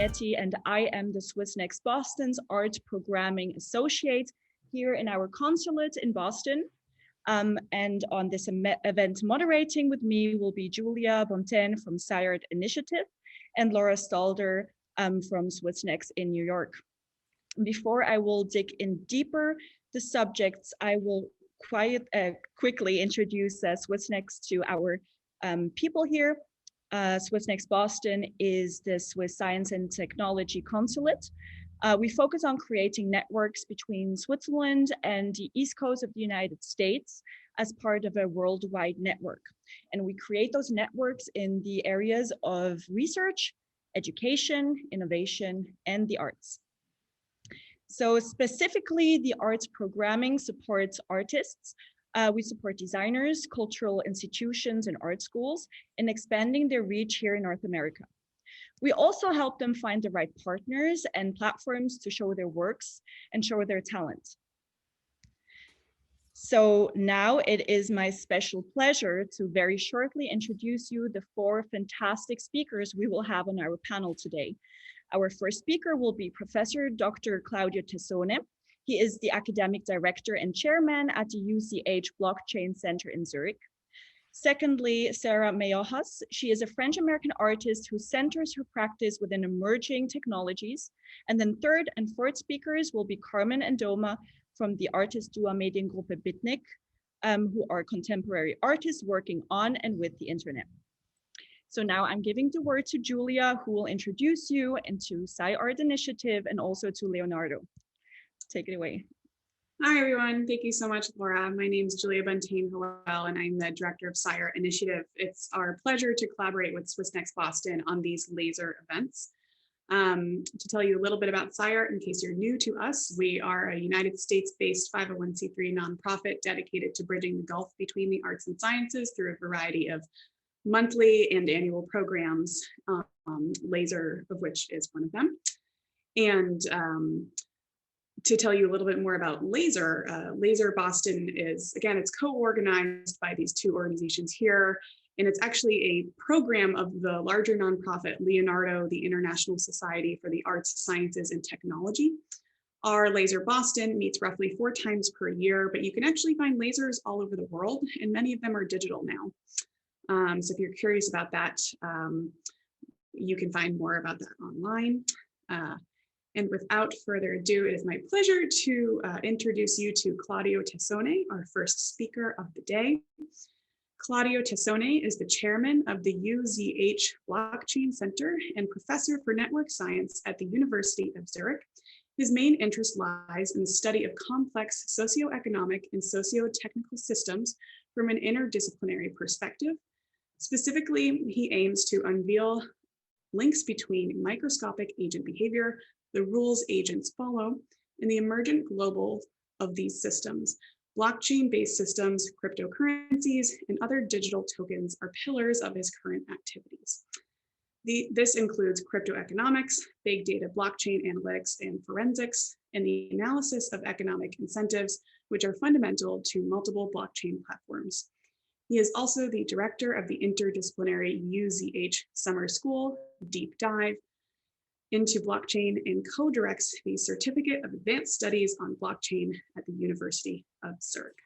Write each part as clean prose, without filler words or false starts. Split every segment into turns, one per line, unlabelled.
Betty, and I am the Swissnex Boston's Art Programming Associate here in our consulate in Boston. And on this event moderating with me will be Julia Bonten from SciArt Initiative and Laura Stalder from Swissnex in New York. Before I will dig in deeper the subjects, I will quickly introduce Swissnex to our people here. Swissnex Boston is the Swiss Science and Technology Consulate. We focus on creating networks between Switzerland and the East Coast of the United States as part of a worldwide network. And we create those networks in the areas of research, education, innovation, and the arts. So specifically, the arts programming supports artists. We support designers, cultural institutions, and art schools in expanding their reach here in North America. We also help them find the right partners and platforms to show their works and show their talent. So now it is my special pleasure to very shortly introduce you the 4 fantastic speakers we will have on our panel today. Our first speaker will be Professor Dr. Claudio Tessone. He is the academic director and chairman at the UCH Blockchain Center in Zurich. Secondly, Sarah Meyohes. She is a French-American artist who centers her practice within emerging technologies. And then third and fourth speakers will be Carmen and Doma from the artist duo Mediengruppe Bitnik, who are contemporary artists working on and with the internet. So now I'm giving the word to Julia, who will introduce you into SciArt Initiative and also to Leonardo. Take it away.
Hi, everyone. Thank you so much, Laura. My name is Julia Bontain-Hillel, and I'm the director of SciArt Initiative. It's our pleasure to collaborate with Swissnex Boston on these laser events. To tell you a little bit about SciArt, in case you're new to us, we are a United States-based 501c3 nonprofit dedicated to bridging the gulf between the arts and sciences through a variety of monthly and annual programs, laser of which is one of them. And to tell you a little bit more about Laser, Laser Boston is, again, it's co-organized by these 2 organizations here, and it's actually a program of the larger nonprofit Leonardo, the International Society for the Arts, Sciences, and Technology. Our Laser Boston meets roughly 4 times per year, but you can actually find lasers all over the world, and many of them are digital now. So if you're curious about that, you can find more about that online. And without further ado, it is my pleasure to introduce you to Claudio Tessone, our first speaker of the day. Claudio Tessone is the chairman of the UCH Blockchain Center and professor for network science at the University of Zurich. His main interest lies in the study of complex socioeconomic and socio-technical systems from an interdisciplinary perspective. Specifically, he aims to unveil links between microscopic agent behavior, the rules agents follow, and the emergent global of these systems. Blockchain-based systems, cryptocurrencies, and other digital tokens are pillars of his current activities. This includes cryptoeconomics, big data blockchain analytics and forensics, and the analysis of economic incentives, which are fundamental to multiple blockchain platforms. He is also the director of the interdisciplinary UCH Summer School Deep Dive into Blockchain and co-directs the Certificate of Advanced Studies on Blockchain at the University of Zurich.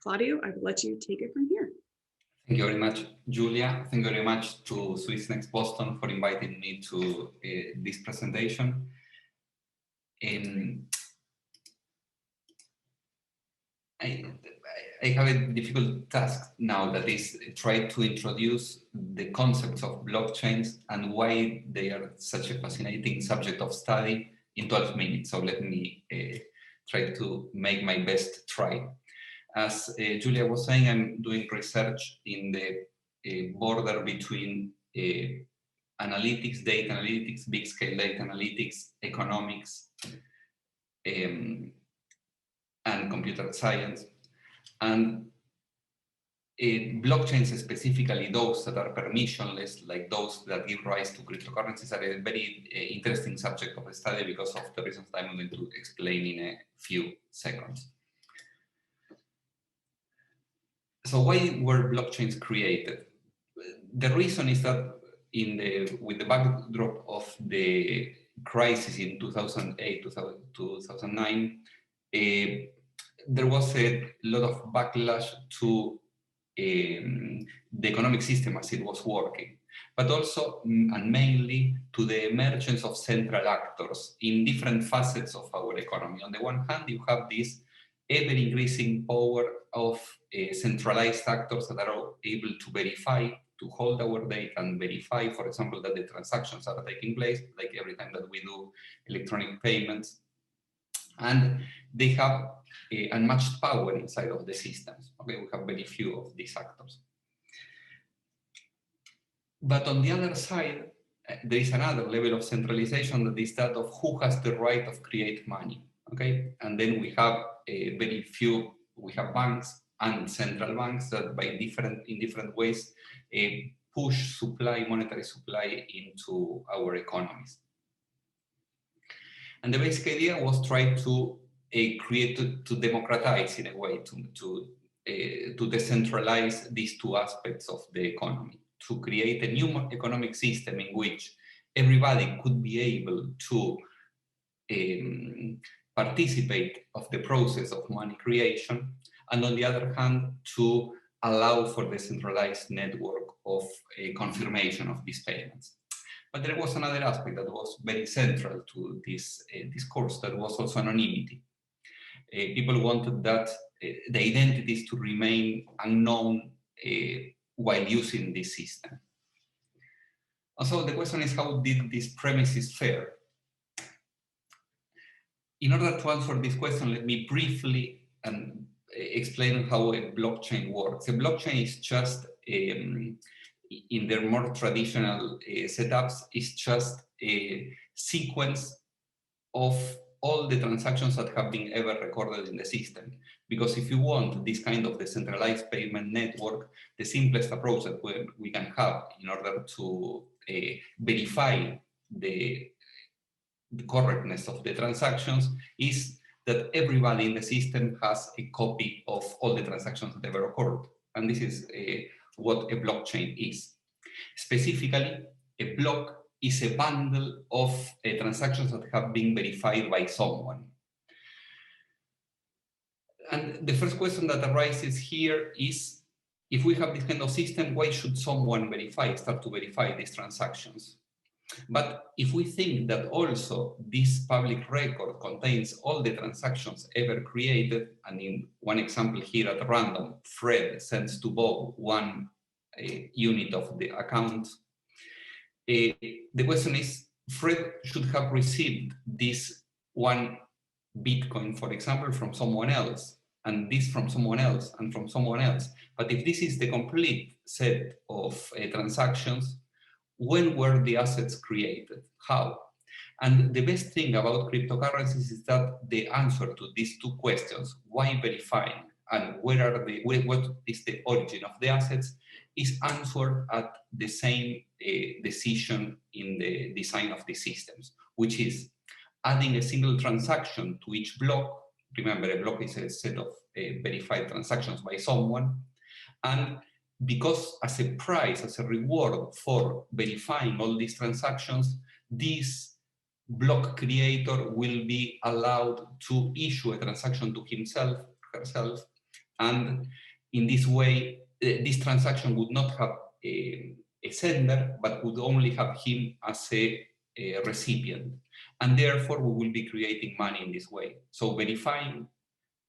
Claudio, I will let you take it from here.
Thank you very much, Julia. Thank you very much to Swissnex Boston for inviting me to this presentation. I have a difficult task now, that is try to introduce the concepts of blockchains and why they are such a fascinating subject of study in 12 minutes. So let me try to make my best try. As Julia was saying, I'm doing research in the border between analytics, data analytics, big scale data analytics, economics, and computer science. And blockchains, specifically those that are permissionless, like those that give rise to cryptocurrencies, are a very interesting subject of study because of the reasons that I'm going to explain in a few seconds. So why were blockchains created? The reason is that with the backdrop of the crisis in 2008, 2009, there was a lot of backlash to the economic system as it was working, but also and mainly to the emergence of central actors in different facets of our economy. On the one hand, you have this ever-increasing power of centralized actors that are able to verify, to hold our data and verify, for example, that the transactions are taking place, like every time that we do electronic payments. And they have unmatched power inside of the systems. Okay, we have very few of these actors. But on the other side, there is another level of centralization, that is that of who has the right of create money. Okay, and then we have very few. We have banks and central banks that in different ways push monetary supply into our economies. And the basic idea was try to to democratize in a way, to decentralize these two aspects of the economy, to create a new economic system in which everybody could be able to participate of the process of money creation, and on the other hand, to allow for the centralized network of confirmation of these payments. But there was another aspect that was very central to this discourse, that was also anonymity. People wanted that the identities to remain unknown while using this system. And so the question is, how did these premises fare? In order to answer this question, let me briefly explain how a blockchain works. A blockchain is just, in their more traditional setups, is just a sequence of all the transactions that have been ever recorded in the system. Because if you want this kind of decentralized payment network, the simplest approach that we can have in order to verify the correctness of the transactions is that everybody in the system has a copy of all the transactions that ever occurred. And this is what a blockchain is. Specifically, a block is a bundle of transactions that have been verified by someone. And the first question that arises here is, if we have this kind of system, why should someone start to verify these transactions? But if we think that also this public record contains all the transactions ever created, and in one example here at random, Fred sends to Bob one unit of the account, the question is, Fred should have received this one Bitcoin, for example, from someone else, and this from someone else, and from someone else. But if this is the complete set of transactions, when were the assets created? How? And the best thing about cryptocurrencies is that the answer to these two questions, why verifying and what is the origin of the assets, is answered at the same decision in the design of the systems, which is adding a single transaction to each block. Remember, a block is a set of verified transactions by someone. And because as a price, as a reward for verifying all these transactions, this block creator will be allowed to issue a transaction to himself, herself, and in this way, this transaction would not have a sender, but would only have him as a recipient. And therefore, we will be creating money in this way. So verifying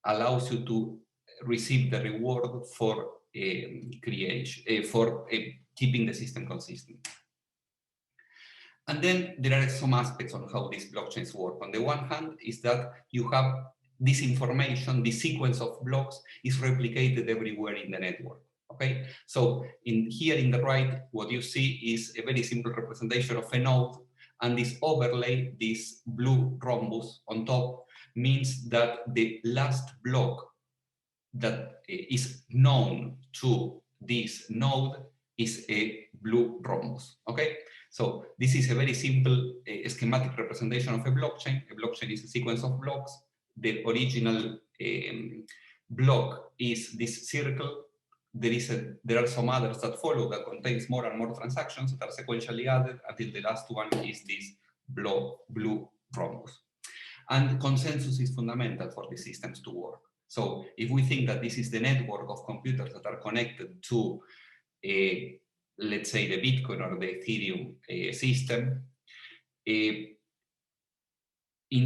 allows you to receive the reward for creation, for keeping the system consistent. And then there are some aspects on how these blockchains work. On the one hand is that you have this information, this sequence of blocks is replicated everywhere in the network. Okay, so here in the right, what you see is a very simple representation of a node, and this overlay, this blue rhombus on top, means that the last block that is known to this node is a blue rhombus. Okay, so this is a very simple schematic representation of a blockchain. A blockchain is a sequence of blocks. The original block is this circle. there are some others that follow that contains more and more transactions that are sequentially added until the last one is this blue rhombus. And consensus is fundamental for these systems to work. So if we think that this is the network of computers that are connected to, let's say, the Bitcoin or the Ethereum system, in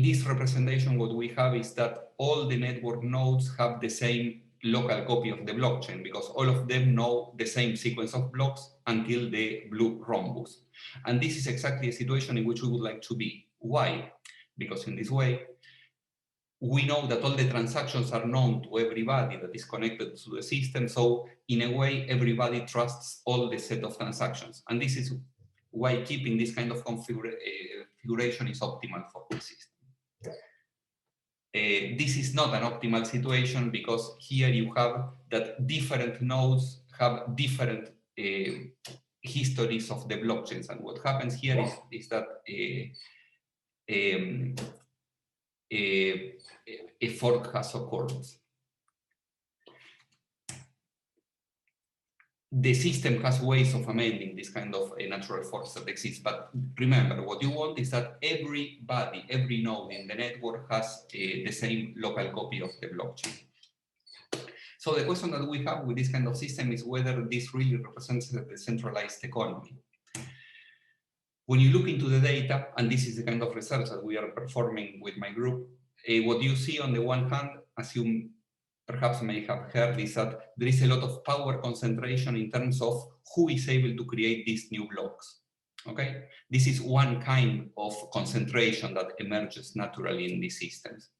this representation, what we have is that all the network nodes have the same local copy of the blockchain, because all of them know the same sequence of blocks until the blue rhombus. And this is exactly a situation in which we would like to be. Why? Because in this way, we know that all the transactions are known to everybody that is connected to the system. So in a way, everybody trusts all the set of transactions. And this is why keeping this kind of configuration is optimal for the system. This is not an optimal situation, because here you have that different nodes have different histories of the blockchains. And what happens here is that a fork has occurred. The system has ways of amending this kind of natural force that exists, but remember, what you want is that everybody, every node in the network has the same local copy of the blockchain. So the question that we have with this kind of system is whether this really represents a decentralized economy. When you look into the data, and this is the kind of research that we are performing with my group, what you see on the one hand, as you perhaps may have heard, is that there is a lot of power concentration in terms of who is able to create these new blocks. Okay, this is one kind of concentration that emerges naturally in these systems,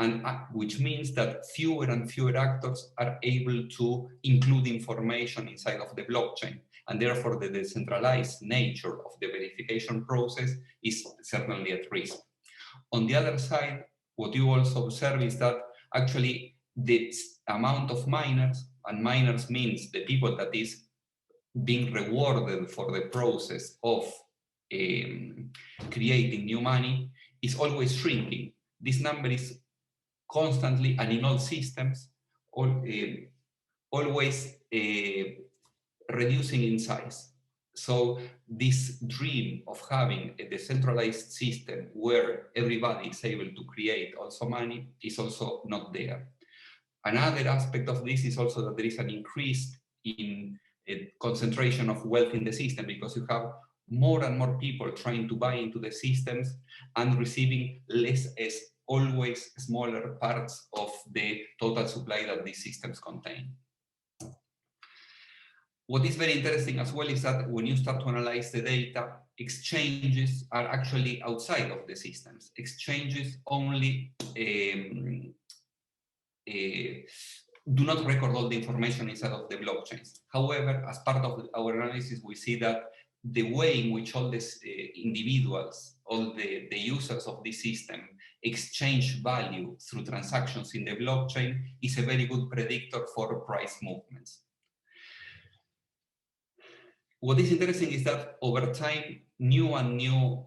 and which means that fewer and fewer actors are able to include information inside of the blockchain, and therefore the decentralized nature of the verification process is certainly at risk. On the other side, what you also observe is that actually the amount of miners, and miners means the people that is being rewarded for the process of creating new money, is always shrinking. This number is constantly, and in all systems, always reducing in size. So this dream of having a decentralized system where everybody is able to create also money is also not there. Another aspect of this is also that there is an increase in concentration of wealth in the system, because you have more and more people trying to buy into the systems and receiving less as always smaller parts of the total supply that these systems contain. What is very interesting as well is that when you start to analyze the data, exchanges are actually outside of the systems. Exchanges only do not record all the information inside of the blockchains. However, as part of our analysis, we see that the way in which all these individuals, all the users of this system exchange value through transactions in the blockchain is a very good predictor for price movements. What is interesting is that over time, new and new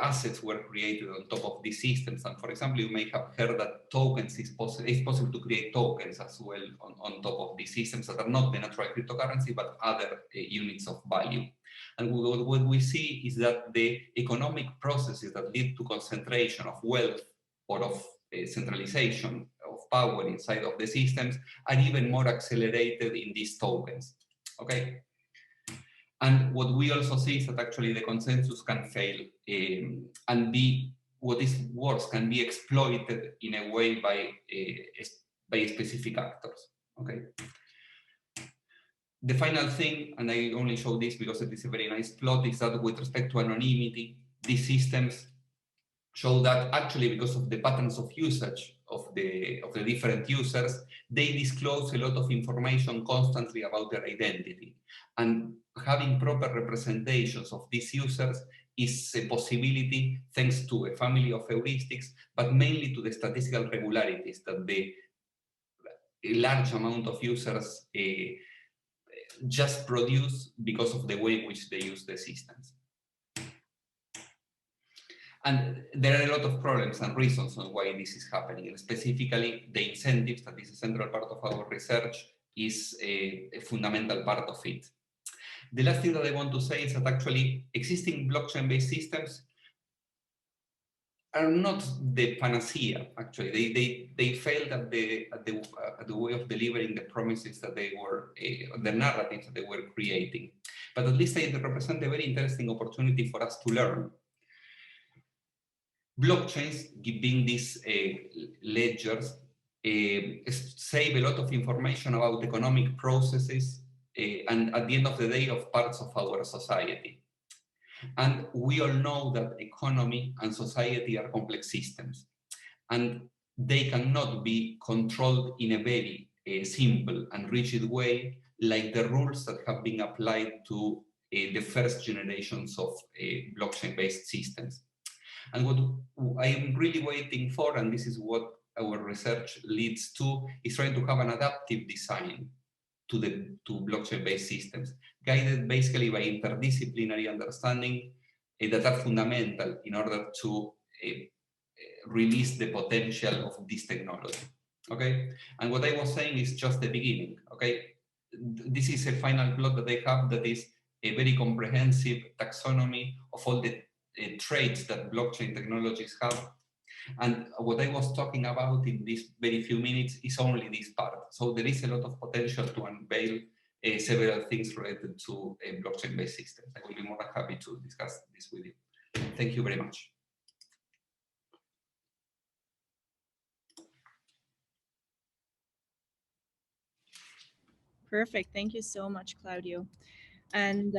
assets were created on top of these systems. And for example, you may have heard that tokens it's possible to create tokens as well on top of these systems that are not the natural cryptocurrency, but other units of value. And what we see is that the economic processes that lead to concentration of wealth or of centralization of power inside of the systems are even more accelerated in these tokens. Okay. And what we also see is that actually the consensus can fail and what is worse, can be exploited in a way by specific actors. Okay. The final thing, and I only show this because it is a very nice plot, is that with respect to anonymity, these systems show that actually because of the patterns of usage of the different users, they disclose a lot of information constantly about their identity. And having proper representations of these users is a possibility thanks to a family of heuristics, but mainly to the statistical regularities that the large amount of users just produce because of the way in which they use the systems. And there are a lot of problems and reasons on why this is happening, and specifically the incentives, that is a central part of our research, is a fundamental part of it. The last thing that I want to say is that actually existing blockchain-based systems are not the panacea. Actually, they failed at the way of delivering the promises that they were, the narratives that they were creating. But at least they represent a very interesting opportunity for us to learn. Blockchains, being these ledgers, save a lot of information about economic processes and at the end of the day of parts of our society. And we all know that economy and society are complex systems, and they cannot be controlled in a very simple and rigid way like the rules that have been applied to the first generations of blockchain-based systems. And what I am really waiting for, and this is what our research leads to, is trying to have an adaptive design to blockchain-based systems, guided basically by interdisciplinary understanding that are fundamental in order to release the potential of this technology. Okay, and what I was saying is just the beginning. Okay, this is a final plot that I have that is a very comprehensive taxonomy of all the traits that blockchain technologies have. And what I was talking about in these very few minutes is only this part. So there is a lot of potential to unveil several things related to blockchain-based systems. I will be more than happy to discuss this with you. Thank you very much.
Perfect. Thank you so much, Claudio. And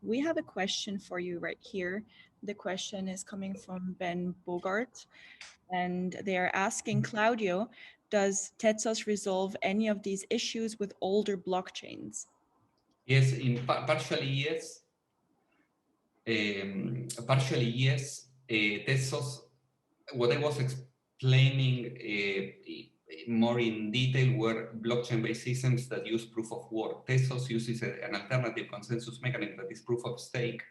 we have a question for you right here. The question is coming from Ben Bogart, and they are asking Claudio, does Tezos resolve any of these issues with older blockchains?
Yes, partially yes. Partially yes. Tezos, what I was explaining more in detail were blockchain-based systems that use proof of work. Tezos uses an alternative consensus mechanism that is proof of stake,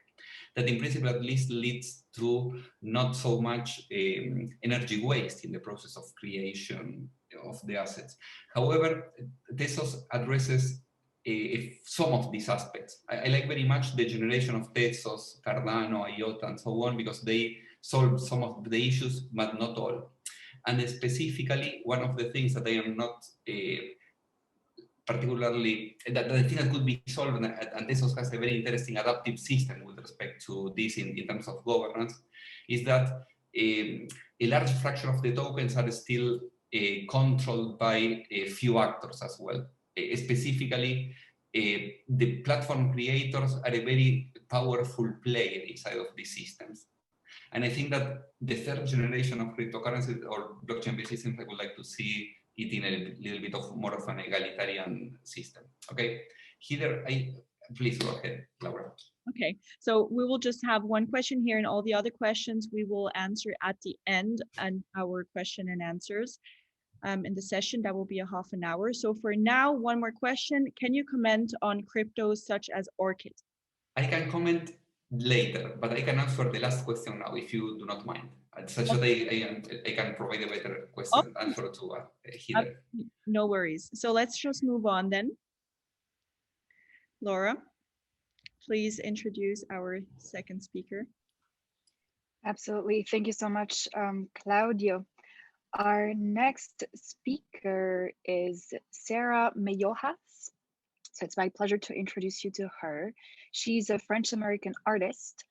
that in principle at least leads to not so much energy waste in the process of creation of the assets. However, Tezos addresses some of these aspects. I like very much the generation of Tezos, Cardano, IOTA, and so on, because they solve some of the issues, but not all. And specifically, one of the things that I am not particularly, that I think that could be solved, and Tezos has a very interesting adaptive system with respect to this in terms of governance, is that a large fraction of the tokens are still controlled by a few actors as well. Specifically, the platform creators are a very powerful player inside of these systems. And I think that the third generation of cryptocurrencies or blockchain-based systems, I would like to see it in a little bit of more of an egalitarian system. Okay, here, please go ahead, Laura.
Okay, so we will just have one question here, and all the other questions we will answer at the end and our question and answers in the session. That will be a half an hour. So for now, one more question. Can you comment on cryptos such as Orchid?
I can comment later, but I can answer the last question now, if you do not mind. Such that I can provide a better question answer to Heather.
No worries. So let's just move on then. Laura, please introduce our second speaker.
Absolutely. Thank you so much, Claudio. Our next speaker is Sarah Meyohes. So it's my pleasure to introduce you to her. She's a French-American artist.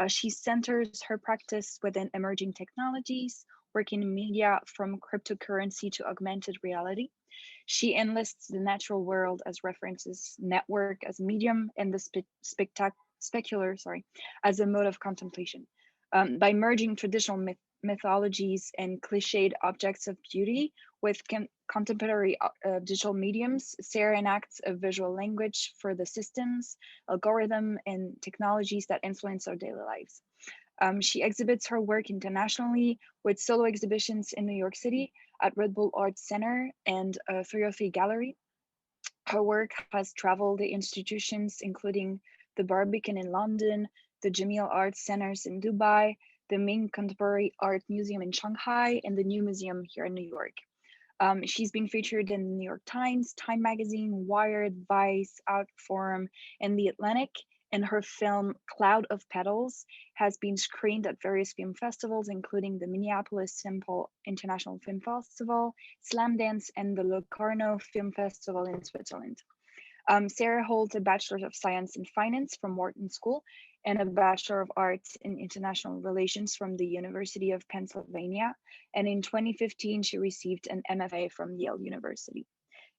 She centers her practice within emerging technologies, working in media from cryptocurrency to augmented reality. She enlists the natural world as references, network as medium, and the specular as a mode of contemplation. By merging traditional mythologies and cliched objects of beauty with contemporary digital mediums, Sarah enacts a visual language for the systems, algorithm, and technologies that influence our daily lives. She exhibits her work internationally with solo exhibitions in New York City at Red Bull Arts Center and 303 Gallery. Her work has traveled the institutions including the Barbican in London, the Jameel Arts Centers in Dubai, the Ming Contemporary Art Museum in Shanghai, and the New Museum here in New York. She's been featured in the New York Times, Time Magazine, Wired, Vice, Outforum, and The Atlantic. And her film Cloud of Petals has been screened at various film festivals, including the Minneapolis Simple International Film Festival, Slamdance, and the Locarno Film Festival in Switzerland. Sarah holds a Bachelor of Science in Finance from Wharton School and a Bachelor of Arts in International Relations from the University of Pennsylvania. And in 2015, she received an MFA from Yale University.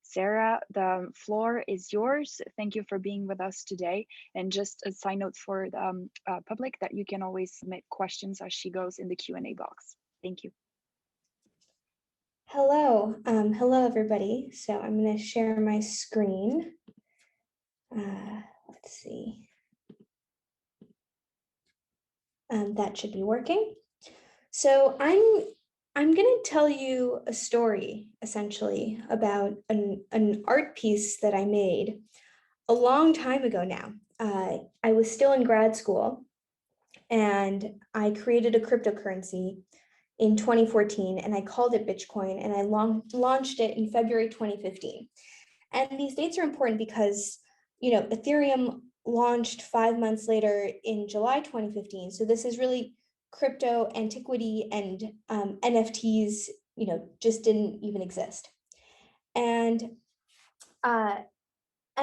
Sarah, the floor is yours. Thank you for being with us today. And just a side note for the public that you can always submit questions as she goes in the Q&A box. Thank you.
Hello, hello everybody. So I'm going to share my screen. Let's see. That should be working. So I'm going to tell you a story, essentially, about an art piece that I made a long time ago now. I was still in grad school, and I created a cryptocurrency in 2014, and I called it Bitcoin, and I launched it in February 2015. And these dates are important because, you know, Ethereum launched 5 months later in July 2015. So this is really crypto antiquity, and NFTs, you know, just didn't even exist. And I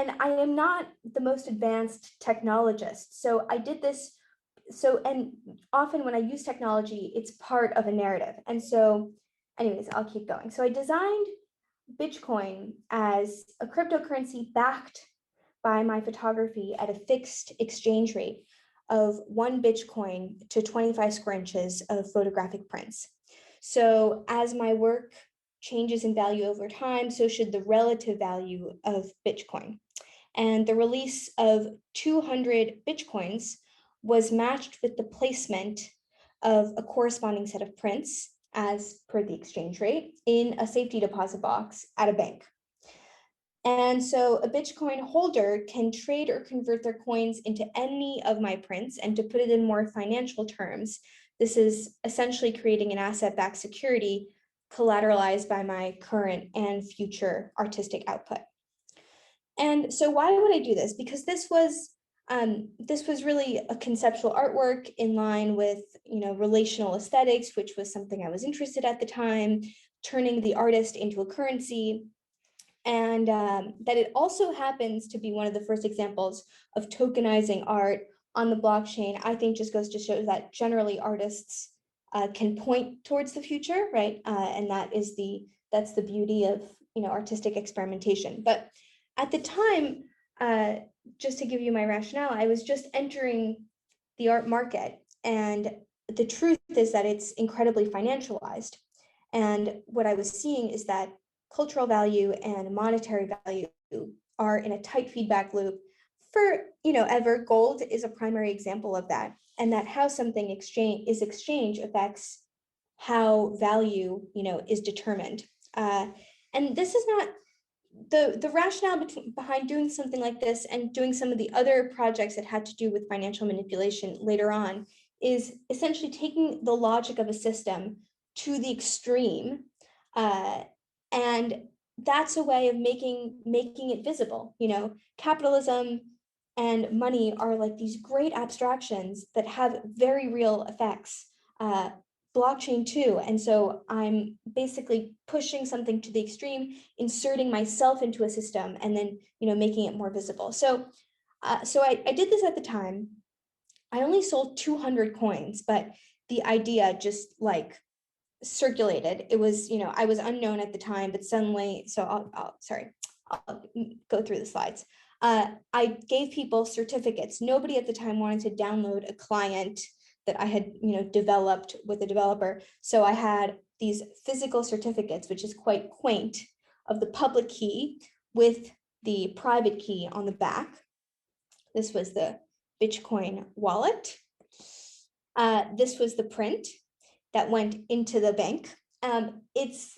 am not the most advanced technologist. So I did this. So, and often when I use technology, it's part of a narrative. And so anyways, I'll keep going. So I designed Bitcoin as a cryptocurrency backed by my photography at a fixed exchange rate of 1 Bitcoin to 25 square inches of photographic prints. So as my work changes in value over time, so should the relative value of Bitcoin. And the release of 200 Bitcoins was matched with the placement of a corresponding set of prints as per the exchange rate in a safety deposit box at a bank. And so a Bitcoin holder can trade or convert their coins into any of my prints. And to put it in more financial terms, this is essentially creating an asset-backed security collateralized by my current and future artistic output. And so why would I do this? Because this was really a conceptual artwork in line with, you know, relational aesthetics, which was something I was interested at the time, turning the artist into a currency. And that it also happens to be one of the first examples of tokenizing art on the blockchain, I think just goes to show that generally artists can point towards the future, right? And that's the beauty of, you know, artistic experimentation. But at the time, just to give you my rationale, I was just entering the art market, and the truth is that it's incredibly financialized. And what I was seeing is that cultural value and monetary value are in a tight feedback loop for, you know, ever. Gold is a primary example of that, and that how something is exchanged affects how value, you know, is determined. And this is not the rationale behind doing something like this and doing some of the other projects that had to do with financial manipulation later on is essentially taking the logic of a system to the extreme. And that's a way of making it visible. You know, capitalism and money are like these great abstractions that have very real effects. Blockchain too. And so I'm basically pushing something to the extreme, inserting myself into a system, and then, you know, making it more visible. So I did this at the time. I only sold 200 coins, but the idea just like circulated. It was, you know, I was unknown at the time, but suddenly, so I'll go through the slides. I gave people certificates. Nobody at the time wanted to download a client that I had, you know, developed with a developer. So I had these physical certificates, which is quite quaint, of the public key with the private key on the back. This was the Bitcoin wallet. This was the print that went into the bank. This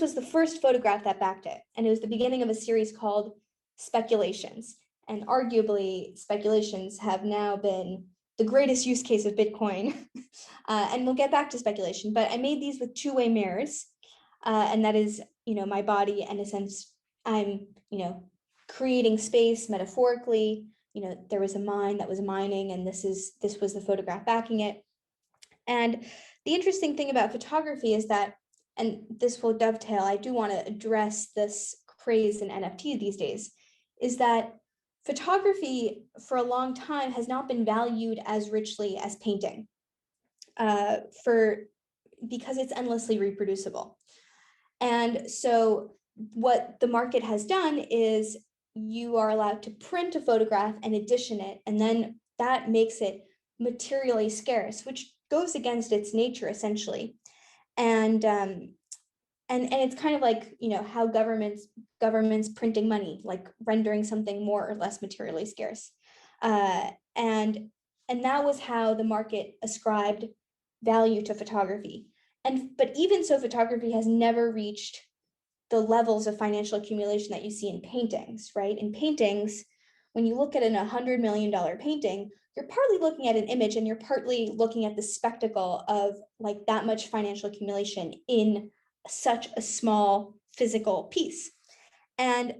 was the first photograph that backed it. And it was the beginning of a series called Speculations. And arguably, speculations have now been the greatest use case of Bitcoin. And we'll get back to speculation, but I made these with two-way mirrors. and that is, my body. And in a sense, I'm, creating space metaphorically. There was a mine that was mining, and this was the photograph backing it. And the interesting thing about photography is that, and this will dovetail, I do want to address this craze in NFT these days, is that photography for a long time has not been valued as richly as painting, because it's endlessly reproducible. And so what the market has done is you are allowed to print a photograph and edition it, and then that makes it materially scarce, which goes against its nature essentially. And it's kind of like, how governments printing money, like rendering something more or less materially scarce. And that was how the market ascribed value to photography. But even so, photography has never reached the levels of financial accumulation that you see in paintings, right? In paintings, when you look at an $100 million painting, you're partly looking at an image, and you're partly looking at the spectacle of like that much financial accumulation in such a small physical piece. And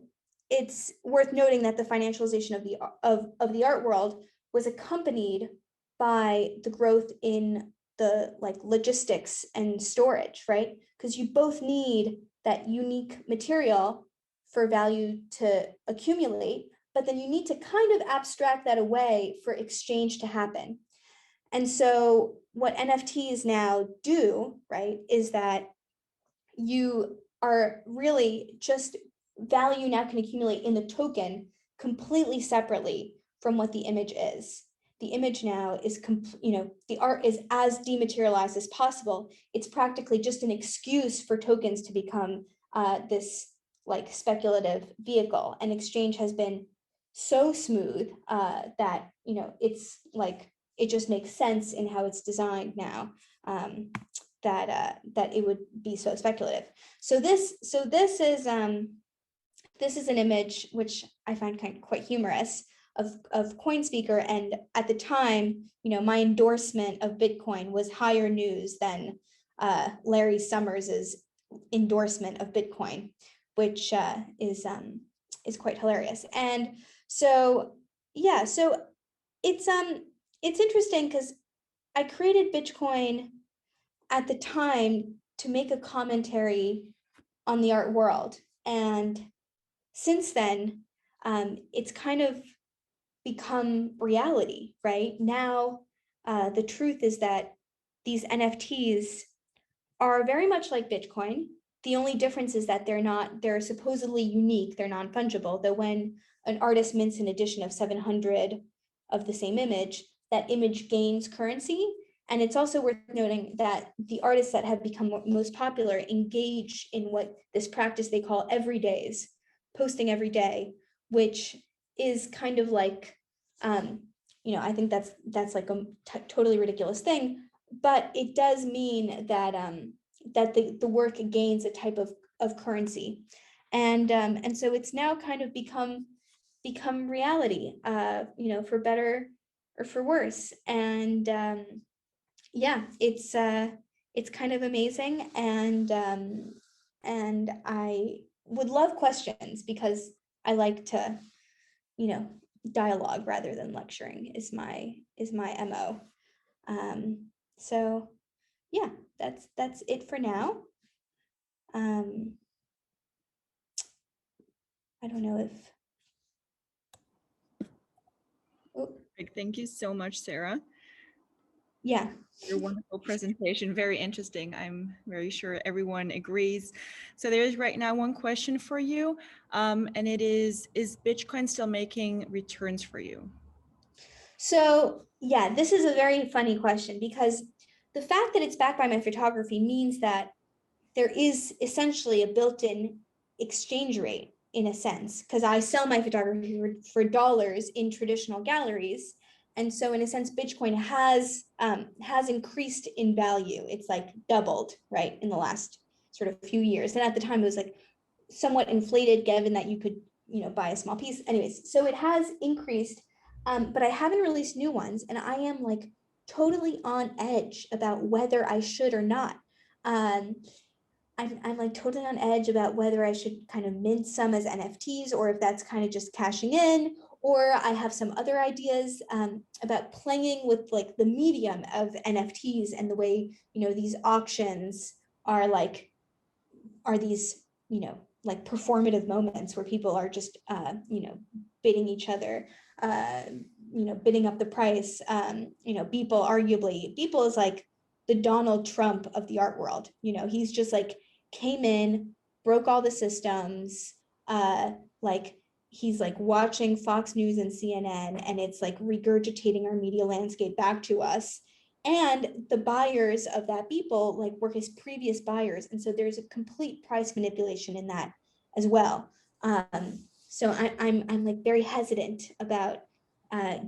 it's worth noting that the financialization of the art world was accompanied by the growth in the like logistics and storage, right? Because you both need that unique material for value to accumulate, but then you need to kind of abstract that away for exchange to happen. And so what NFTs now do, right, is that you are really just, value now can accumulate in the token completely separately from what the image is. The image now is, the art is as dematerialized as possible. It's practically just an excuse for tokens to become this like speculative vehicle. And exchange has been so smooth that, it's like, it just makes sense in how it's designed now, that it would be so speculative. So this is an image which I find quite humorous of CoinSpeaker. And at the time, my endorsement of Bitcoin was higher news than Larry Summers's endorsement of Bitcoin, which is quite hilarious. And so yeah, so it's interesting because I created Bitcoin at the time to make a commentary on the art world, and since then, it's kind of become reality, right? Now, the truth is that these NFTs are very much like Bitcoin. The only difference is that they're supposedly unique, they're non-fungible, though when an artist mints an edition of 700 of the same image, that image gains currency. And it's also worth noting that the artists that have become most popular engage in what this practice they call everydays, posting every day, which is kind of like, I think that's like a totally ridiculous thing, but it does mean that that the work gains a type of currency, and so it's now kind of become reality, for better or for worse, and yeah, it's kind of amazing, and I would love questions because I like to, dialogue rather than lecturing is my MO. So yeah, that's it for now. I don't know if. Oh.
Thank you so much, Sarah.
Yeah.
Your wonderful presentation, very interesting. I'm very sure everyone agrees. So there is right now one question for you, and it is Bitcoin still making returns for you?
So yeah, this is a very funny question because the fact that it's backed by my photography means that there is essentially a built-in exchange rate in a sense, because I sell my photography for dollars in traditional galleries. And so in a sense, Bitcoin has increased in value. It's like doubled, right, in the last sort of few years. And at the time it was like somewhat inflated given that you could, buy a small piece. Anyways, so it has increased, but I haven't released new ones. And I am like totally on edge about whether I should or not. I'm like totally on edge about whether I should kind of mint some as NFTs or if that's kind of just cashing in, or I have some other ideas about playing with like the medium of NFTs and the way, these auctions are these, like performative moments where people are just, bidding each other, bidding up the price. Beeple is like the Donald Trump of the art world. He's just like came in, broke all the systems, he's like watching Fox News and CNN, and it's like regurgitating our media landscape back to us. And the buyers of that Beeple like were his previous buyers. And so there's a complete price manipulation in that as well. So I'm like very hesitant about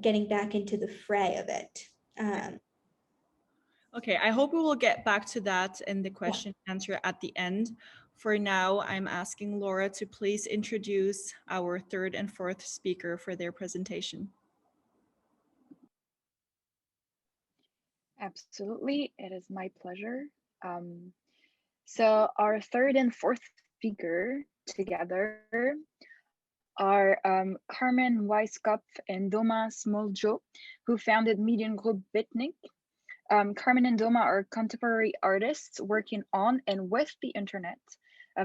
getting back into the fray of it.
Okay, I hope we will get back to that in the question and answer at the end. For now, I'm asking Laura to please introduce our third and fourth speaker for their presentation.
Absolutely, it is my pleasure. So our third and fourth speaker together are Carmen Weisskopf and Doma Smoljo, who founded Mediengruppe Bitnik. Carmen and Doma are contemporary artists working on and with the internet.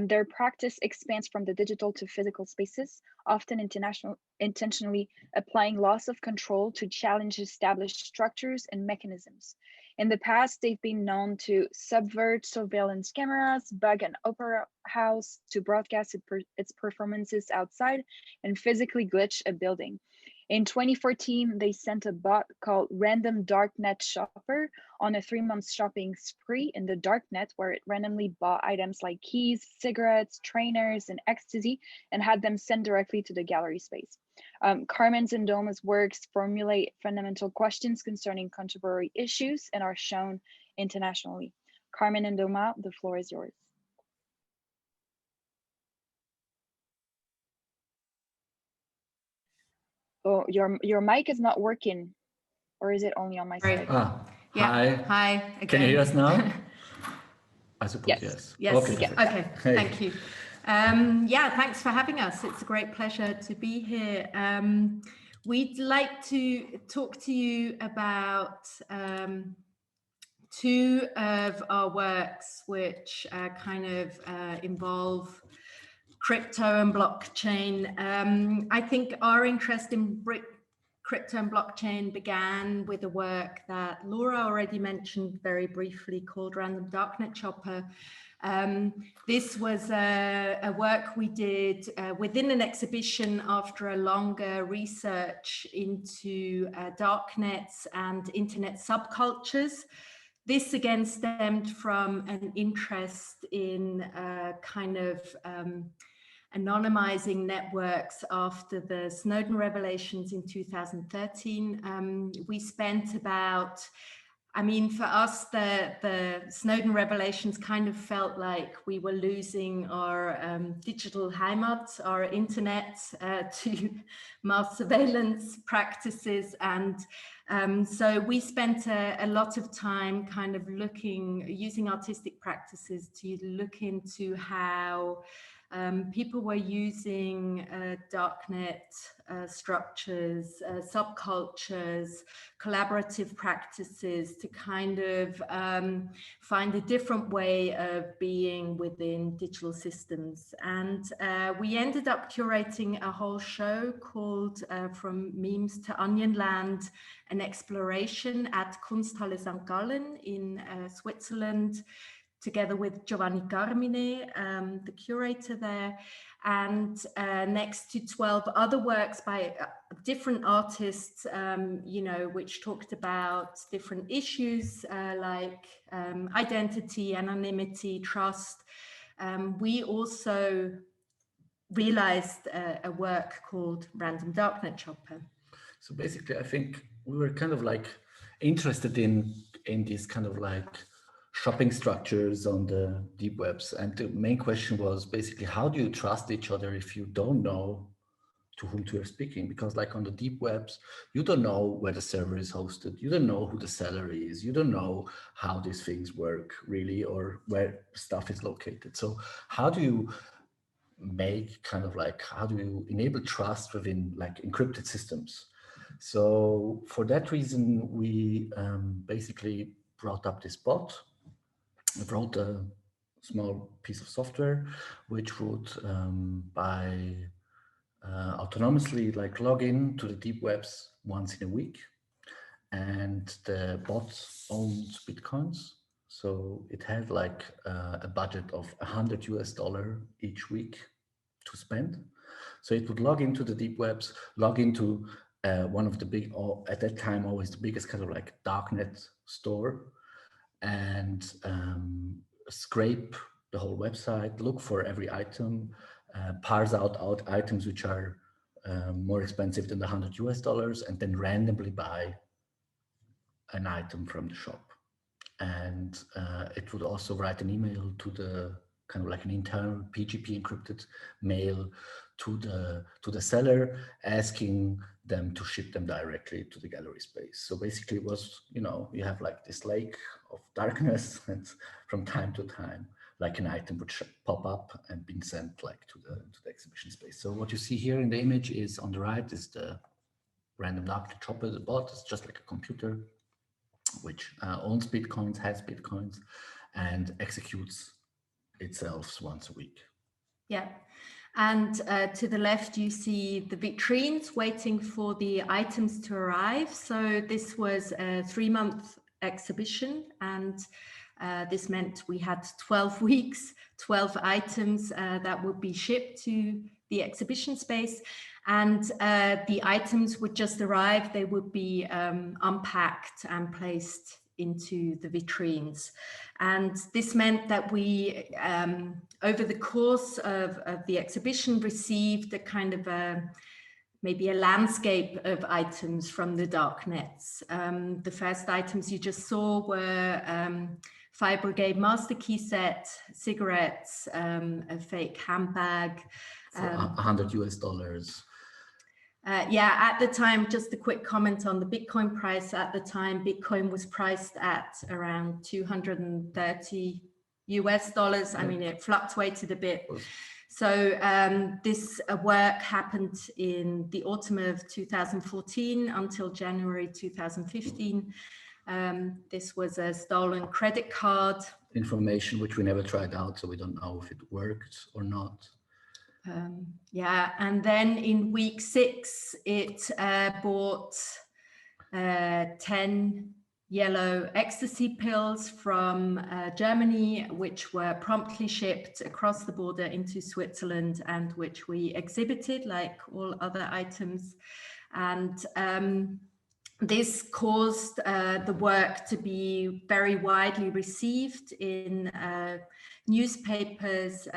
Their practice expands from the digital to physical spaces, often intentionally applying loss of control to challenge established structures and mechanisms. In the past, they've been known to subvert surveillance cameras, bug an opera house to broadcast its performances outside, and physically glitch a building. In 2014, they sent a bot called Random Darknet Shopper on a 3-month shopping spree in the darknet, where it randomly bought items like keys, cigarettes, trainers, and ecstasy, and had them sent directly to the gallery space. Carmen's and Doma's works formulate fundamental questions concerning contemporary issues and are shown internationally. Carmen and Doma, the floor is yours. Oh, your mic is not working, or is it only on my side?
Yeah. Hi. Again.
Can you hear us now? I suppose
yes.
Yes.
Okay.
Okay.
Hey.
Thank you. Yeah, thanks for having us. It's a great pleasure to be here. We'd like to talk to you about two of our works which kind of involve crypto and blockchain. I think our interest in crypto and blockchain began with a work that Laura already mentioned very briefly called Random Darknet Shopper. This was a work we did within an exhibition after a longer research into darknets and internet subcultures. This again stemmed from an interest in kind of anonymizing networks after the Snowden revelations in 2013. We spent about, for us, the Snowden revelations kind of felt like we were losing our digital Heimat, our internet, to mass surveillance practices. And so we spent a lot of time kind of using artistic practices to look into how people were using darknet structures, subcultures, collaborative practices to kind of find a different way of being within digital systems. And we ended up curating a whole show called From Memes to Onionland, an exploration at Kunsthalle St. Gallen in Switzerland, together with Giovanni Carmine, the curator there, and next to 12 other works by different artists, which talked about different issues like identity, anonymity, trust. We also realized a work called Random Darknet Shopper.
So basically, I think we were kind of like interested in these kind of like shopping structures on the deep webs. And the main question was basically, how do you trust each other if you don't know to whom you're speaking, because like on the deep webs, you don't know where the server is hosted, you don't know who the seller is, you don't know how these things work really, or where stuff is located. So how do you make kind of like, how do you enable trust within like encrypted systems? So for that reason, we basically brought up this bot. I wrote a small piece of software which would autonomously like log in to the deep webs once in a week, and the bot owns Bitcoins. So it had like a budget of $100 each week to spend. So it would log into the deep webs, log into one of the big, at that time always the biggest kind of like darknet store, and scrape the whole website, look for every item, parse out items which are more expensive than the $100, and then randomly buy an item from the shop. And it would also write an email to the kind of like an internal PGP encrypted mail to the seller, asking them to ship them directly to the gallery space. So basically it was, you know, you have like this lake of darkness, and from time to time, like an item would pop up and being sent like to the exhibition space. So what you see here in the image is, on the right is the random darknet chopper, the bot. It's just like a computer which owns Bitcoins, has Bitcoins, and executes itself once a week.
Yeah. And to the left, you see the vitrines waiting for the items to arrive. So this was a 3-month exhibition, and this meant we had 12 weeks, 12 items that would be shipped to the exhibition space. And the items would just arrive, they would be unpacked and placed into the vitrines. And this meant that we, over the course of the exhibition, received a kind of maybe a landscape of items from the darknets. The first items you just saw were Fire Brigade master key set, cigarettes, a fake handbag.
For $100.
Yeah, at the time, just a quick comment on the Bitcoin price. At the time, Bitcoin was priced at around $230. I mean, it fluctuated a bit. So this work happened in the autumn of 2014 until January 2015. This was a stolen credit card.
Information which we never tried out, so we don't know if it worked or not.
Yeah, and then in week 6, it bought 10 yellow ecstasy pills from Germany, which were promptly shipped across the border into Switzerland, and which we exhibited like all other items. And this caused the work to be very widely received in newspapers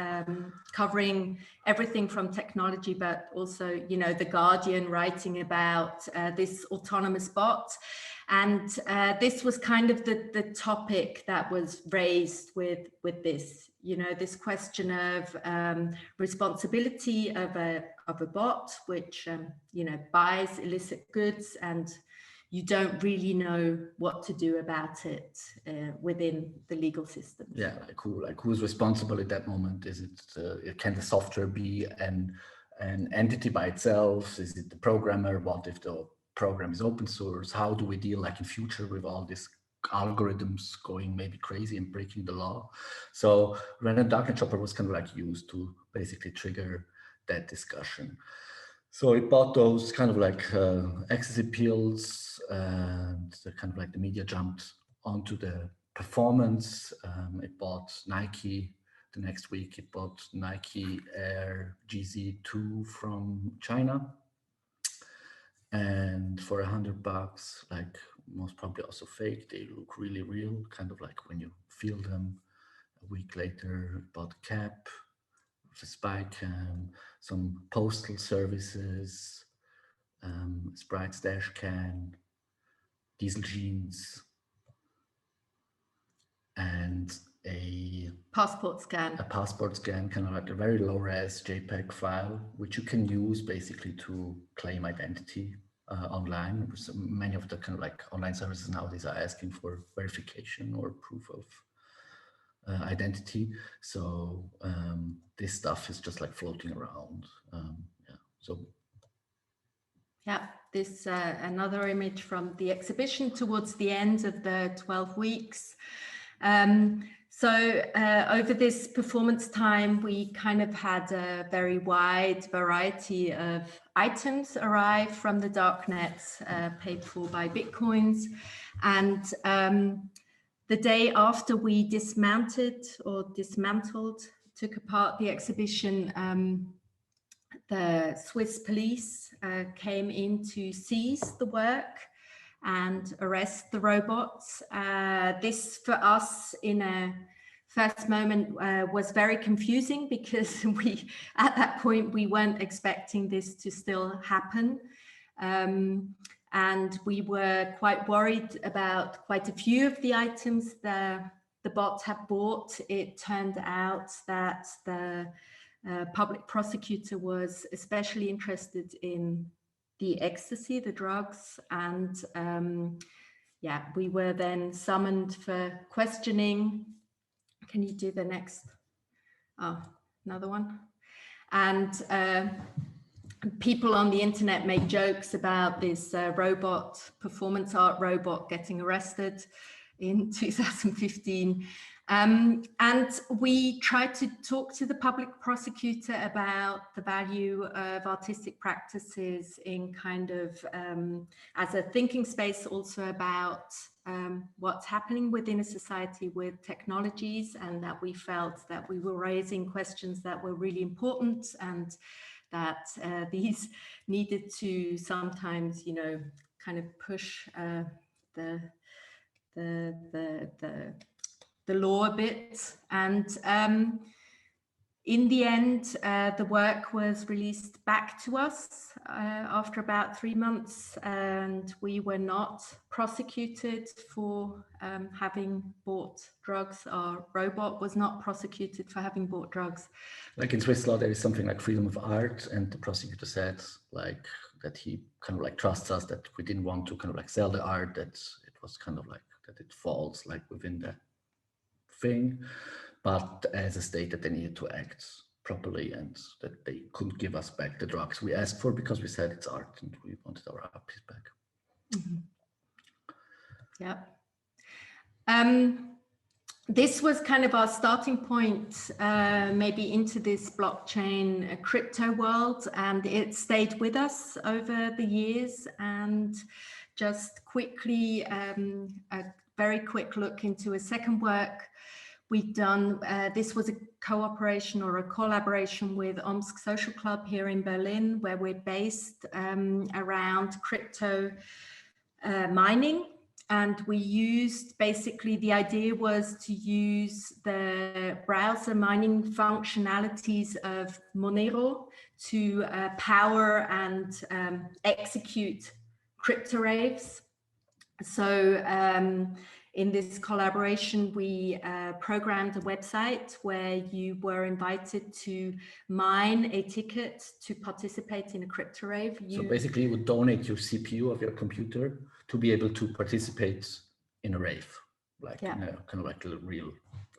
covering everything from technology, but also, you know, The Guardian writing about this autonomous bot. And this was kind of the topic that was raised with this, you know, this question of responsibility of a bot, which, you know, buys illicit goods, and you don't really know what to do about it within the legal system.
Yeah, who's responsible at that moment? Is it can the software be an entity by itself? Is it the programmer? What if the program is open source? How do we deal like in future with all these algorithms going maybe crazy and breaking the law? So random darknet chopper was kind of like used to basically trigger that discussion. So it bought those kind of like ecstasy pills, and kind of like the media jumped onto the performance. It bought Nike. The next week it bought Nike Air GZ2 from China. And for $100, like most probably also fake, they look really real, kind of like when you feel them. A week later, it bought a cap, a spy cam, some postal services, Sprite's dash can, diesel jeans. And a
passport scan,
kind of like a very low res JPEG file, which you can use basically to claim identity online. So many of the kind of like online services nowadays are asking for verification or proof of identity. So this stuff is just like floating around. Yeah. So.
Yeah, this another image from the exhibition towards the end of the 12 weeks. So over this performance time, we kind of had a very wide variety of items arrive from the darknets, paid for by Bitcoins. And the day after we dismantled, took apart the exhibition, the Swiss police came in to seize the work and arrest the robots. This for us in a first moment was very confusing because at that point we weren't expecting this to still happen. And we were quite worried about quite a few of the items the bots had bought. It turned out that the public prosecutor was especially interested in the ecstasy, the drugs, and yeah, we were then summoned for questioning. Can you do the next? Oh, another one. And people on the internet made jokes about this performance art robot getting arrested in 2015. And we tried to talk to the public prosecutor about the value of artistic practices in kind of as a thinking space, also about what's happening within a society with technologies, and that we felt that we were raising questions that were really important, and that these needed to sometimes, you know, kind of push the law a bit. And in the end, the work was released back to us after about 3 months, and we were not prosecuted for having bought drugs. Our robot was not prosecuted for having bought drugs.
Like in Swiss law, there is something like freedom of art, and the prosecutor said like that he kind of like trusts us, that we didn't want to kind of like sell the art, that it was kind of like that it falls like within the thing, but as a state that they needed to act properly and that they couldn't give us back the drugs we asked for because we said it's art and we wanted our art piece back.
Mm-hmm. Yeah. This was kind of our starting point, maybe into this blockchain crypto world, and it stayed with us over the years. And just quickly, a very quick look into a second work we've done. This was a cooperation or a collaboration with Omsk Social Club here in Berlin, where we're based around crypto mining. And we used, basically the idea was to use the browser mining functionalities of Monero to power and execute crypto raves. So in this collaboration, we programmed a website where you were invited to mine a ticket to participate in a crypto rave.
So basically you would donate your CPU of your computer to be able to participate in a rave, like in a kind of like a real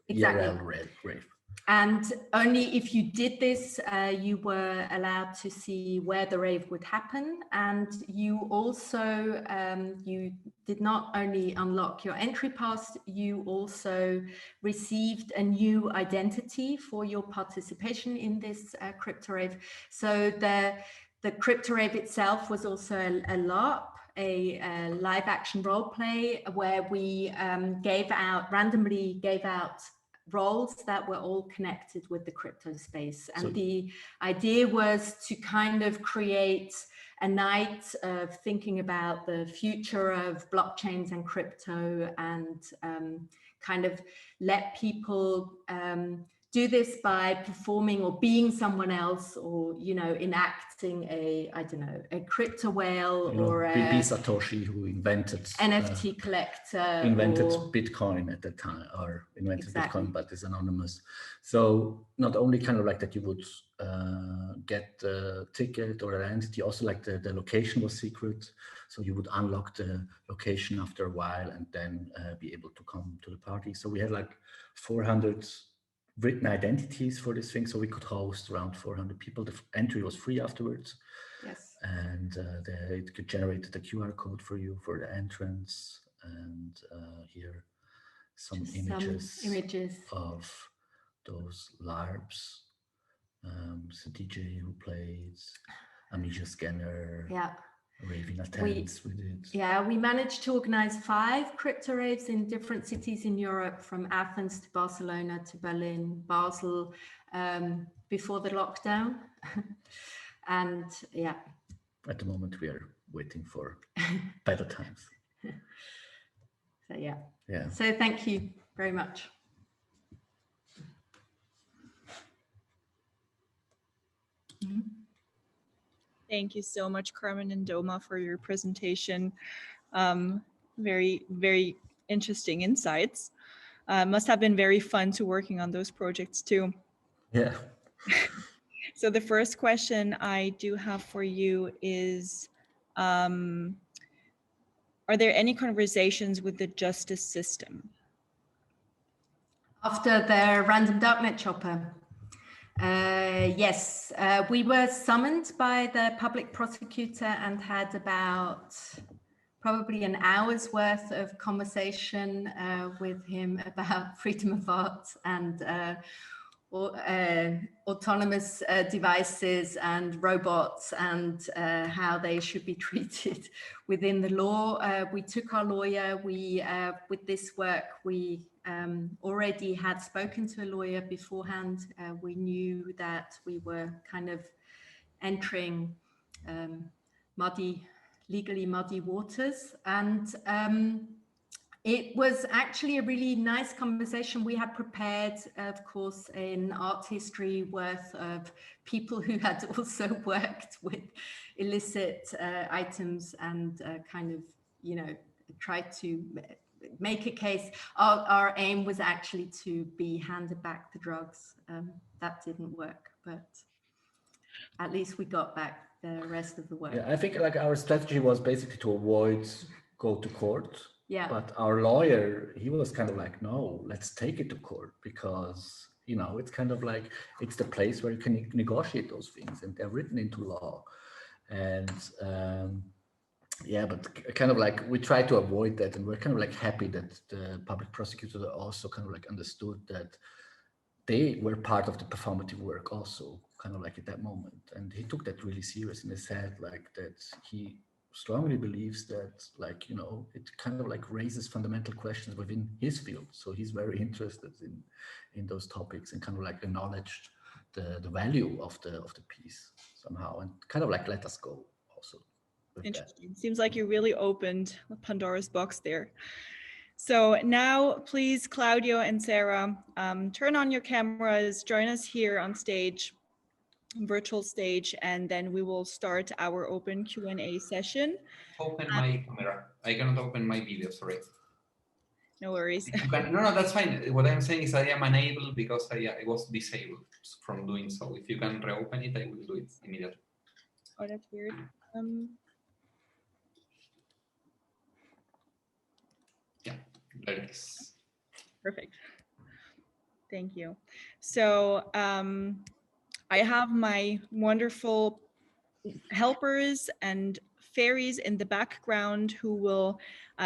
IRL rave.
And only if you did this, you were allowed to see where the rave would happen. And you also, you did not only unlock your entry pass, you also received a new identity for your participation in this crypto rave. So the crypto rave itself was also a LARP, a live action role play, where we randomly gave out roles that were all connected with the crypto space. And the idea was to kind of create a night of thinking about the future of blockchains and crypto, and kind of let people do this by performing or being someone else, or, you know, enacting a, I don't know, a crypto whale, you know, or
B. Satoshi, who invented
NFT collector,
invented
or
Bitcoin at the time, or invented
exactly.
Bitcoin, but is anonymous. So not only kind of like that you would get the ticket or identity, also like the location was secret. So you would unlock the location after a while and then be able to come to the party. So we had like 400 written identities for this thing, so we could host around 400 people. The entry was free afterwards.
Yes.
And it could generate the QR code for you for the entrance. And here some images of those LARPs. The DJ who played, Amnesia Scanner.
Yeah.
Raving attendance with it.
Yeah, we managed to organize 5 crypto raves in different cities in Europe, from Athens to Barcelona to Berlin, Basel, before the lockdown. And yeah.
At the moment, we are waiting for better times.
So yeah.
Yeah.
So thank you very much. Mm-hmm.
Thank you so much, Carmen and Doma, for your presentation. Very, very interesting insights. Must have been very fun to working on those projects too.
Yeah.
So the first question I do have for you is, are there any conversations with the justice system?
After the random darknet chopper? Yes, we were summoned by the public prosecutor and had about probably an hour's worth of conversation with him about freedom of art and autonomous devices and robots, and how they should be treated within the law. We took our lawyer. With this work, we already had spoken to a lawyer beforehand. We knew that we were kind of entering legally muddy waters, and it was actually a really nice conversation. We had prepared, of course, an art history worth of people who had also worked with illicit items and kind of, you know, tried to make a case. Our aim was actually to be handed back the drugs. That didn't work, but at least we got back the rest of the work.
Yeah, I think like our strategy was basically to avoid go to court.
Yeah.
But our lawyer, he was kind of like, no, let's take it to court, because, you know, it's kind of like, it's the place where you can negotiate those things, and they're written into law. And yeah, but kind of like we try to avoid that, and we're kind of like happy that the public prosecutor also kind of like understood that they were part of the performative work also, kind of like at that moment. And he took that really serious, and he said like that he strongly believes that, like, you know, it kind of like raises fundamental questions within his field. So he's very interested in those topics, and kind of like acknowledged the value of the piece somehow, and kind of like let us go also.
Interesting. That. Seems like you really opened Pandora's box there. So now, please, Claudio and Sarah, turn on your cameras, join us here on stage, virtual stage, and then we will start our open Q&A session.
Open my camera. I cannot open my video, sorry.
No worries.
No, that's fine. What I'm saying is I am unable because I was disabled from doing so. If you can reopen it, I will do it immediately.
Oh, that's weird.
Yeah, there it is.
Perfect. Thank you. So I have my wonderful helpers and fairies in the background who will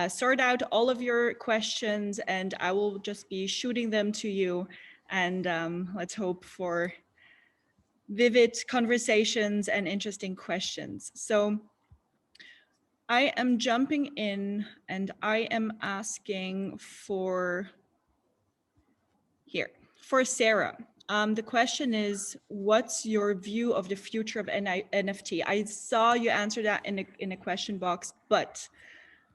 sort out all of your questions, and I will just be shooting them to you. And let's hope for vivid conversations and interesting questions. So I am jumping in and I am asking for Sarah. The question is, what's your view of the future of NFT? I saw you answer that in a question box, but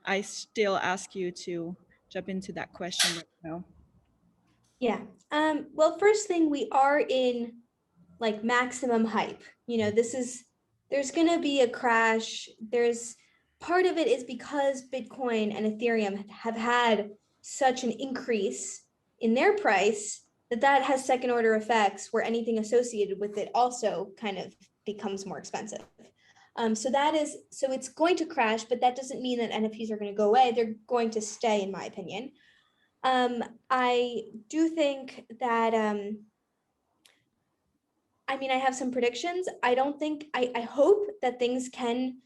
I still ask you to jump into that question right now.
Yeah. Well, first thing, we are in like maximum hype. You know, there's going to be a crash. Part of it is because Bitcoin and Ethereum have had such an increase in their price that has second order effects where anything associated with it also kind of becomes more expensive. So it's going to crash, but that doesn't mean that NFTs are going to go away. They're going to stay, in my opinion. I do think that, I have some predictions. I hope that things can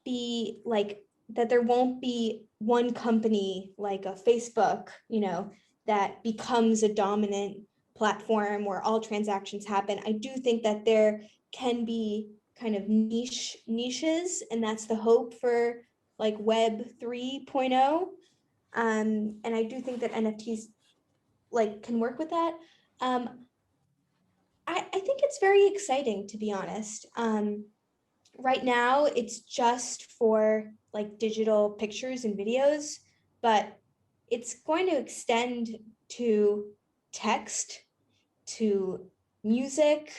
be like, that there won't be one company like a Facebook, that becomes a dominant platform where all transactions happen. I do think that there can be kind of niches, and that's the hope for like Web 3.0. And I do think that NFTs like can work with that. I think it's very exciting, to be honest. Right now, it's just for like digital pictures and videos, but it's going to extend to text, to music,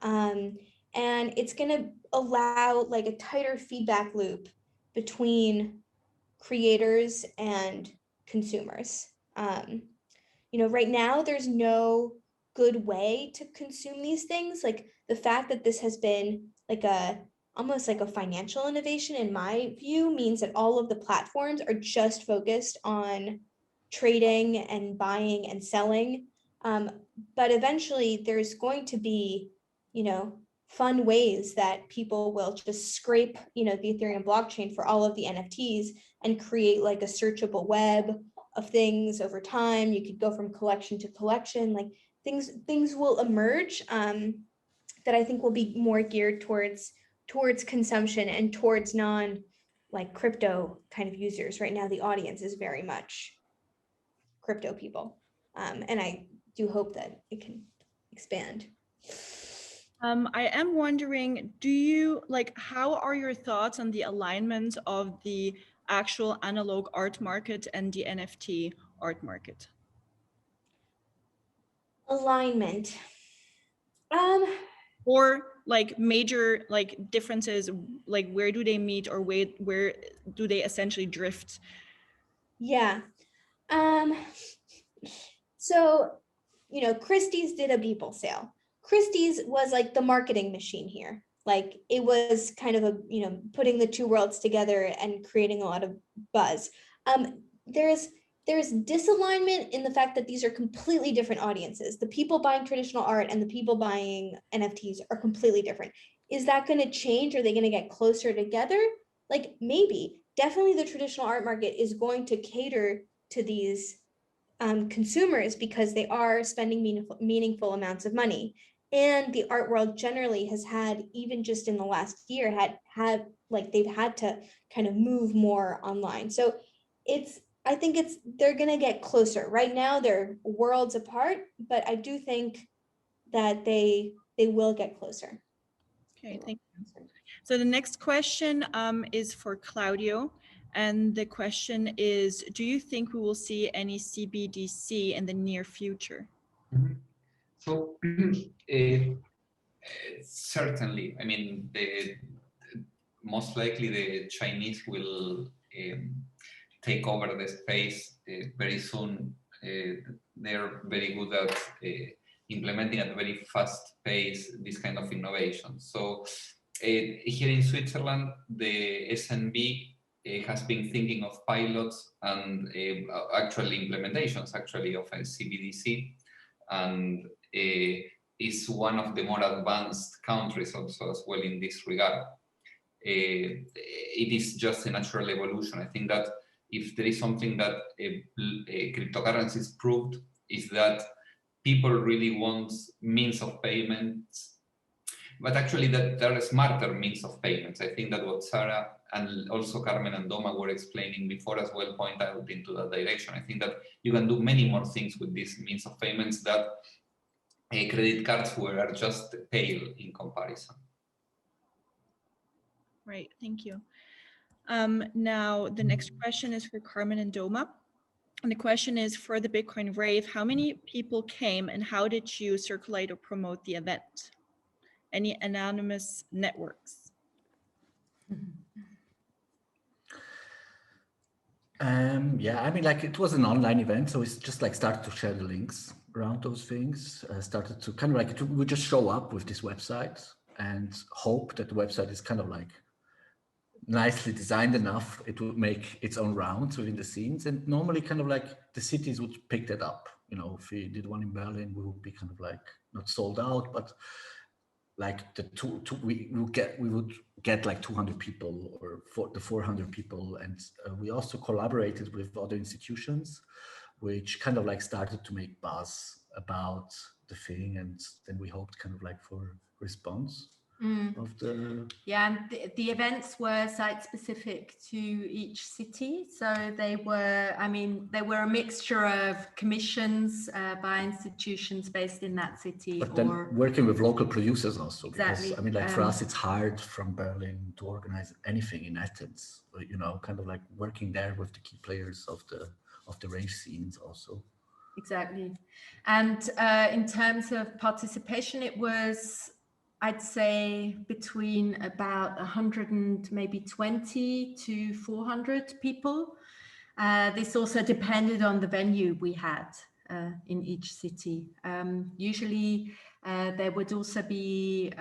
and it's going to allow like a tighter feedback loop between creators and consumers. Right now, there's no good way to consume these things. Like the fact that this has been like almost like a financial innovation, in my view, means that all of the platforms are just focused on trading and buying and selling. But eventually there's going to be, fun ways that people will just scrape, the Ethereum blockchain for all of the NFTs and create like a searchable web of things over time. You could go from collection to collection, like things will emerge that I think will be more geared towards consumption and towards non like crypto kind of users. Right now, the audience is very much crypto people. And I do hope that it can expand.
I am wondering, how are your thoughts on the alignment of the actual analog art market and the NFT art market?
Alignment.
Or like major like differences, like where do they meet, or where do they essentially drift?
Yeah. So, Christie's did a Beeple sale. Christie's was like the marketing machine here. Like it was kind of putting the two worlds together and creating a lot of buzz. There's disalignment in the fact that these are completely different audiences. The people buying traditional art and the people buying NFTs are completely different. Is that going to change? Are they going to get closer together? Like maybe. Definitely the traditional art market is going to cater to these consumers because they are spending meaningful amounts of money. And the art world generally has had, even just in the last year, had like they've had to kind of move more online. So I think they're going to get closer. Right now, they're worlds apart, but I do think that they will get closer.
Okay, thank you. So the next question is for Claudio. And the question is, do you think we will see any CBDC in the near future?
Mm-hmm. So certainly, I mean, most likely the Chinese will take over the space very soon. They're very good at implementing at a very fast pace this kind of innovation. So here in Switzerland, the SNB has been thinking of pilots and actual implementations of a CBDC, and is one of the more advanced countries also as well in this regard. It is just a natural evolution. I think that if there is something that cryptocurrencies proved, is that people really want means of payments, but actually that there are smarter means of payments. I think that what Sarah and also Carmen and Doma were explaining before as well point out into that direction. I think that you can do many more things with these means of payments that credit cards were just pale in comparison.
Right, thank you. Now the next question is for Carmen and Doma. And the question is, for the Bitcoin rave, how many people came and how did you circulate or promote the event? Any anonymous networks?
Yeah, I mean, like it was an online event, so it's just like started to share the links around those things. Started to kind of like we just show up with this website and hope that the website is kind of like nicely designed enough it would make its own rounds within the scenes, and normally kind of like the cities would pick that up. You know, if we did one in Berlin, we would be kind of like not sold out, but like we would get like 200 people or 400 people, and we also collaborated with other institutions, which kind of like started to make buzz about the thing, and then we hoped kind of like for response. Of the
and the events were site specific to each city, so they were, I mean, they were a mixture of commissions by institutions based in that city,
but then working with local producers also.
Exactly.
Because I mean, like for us it's hard from Berlin to organize anything in Athens, you know, kind of like working there with the key players of the rave scenes also.
Exactly. And in terms of participation, it was, I'd say, between about 100 and maybe 20 to 400 people. This also depended on the venue we had in each city. Usually there would also be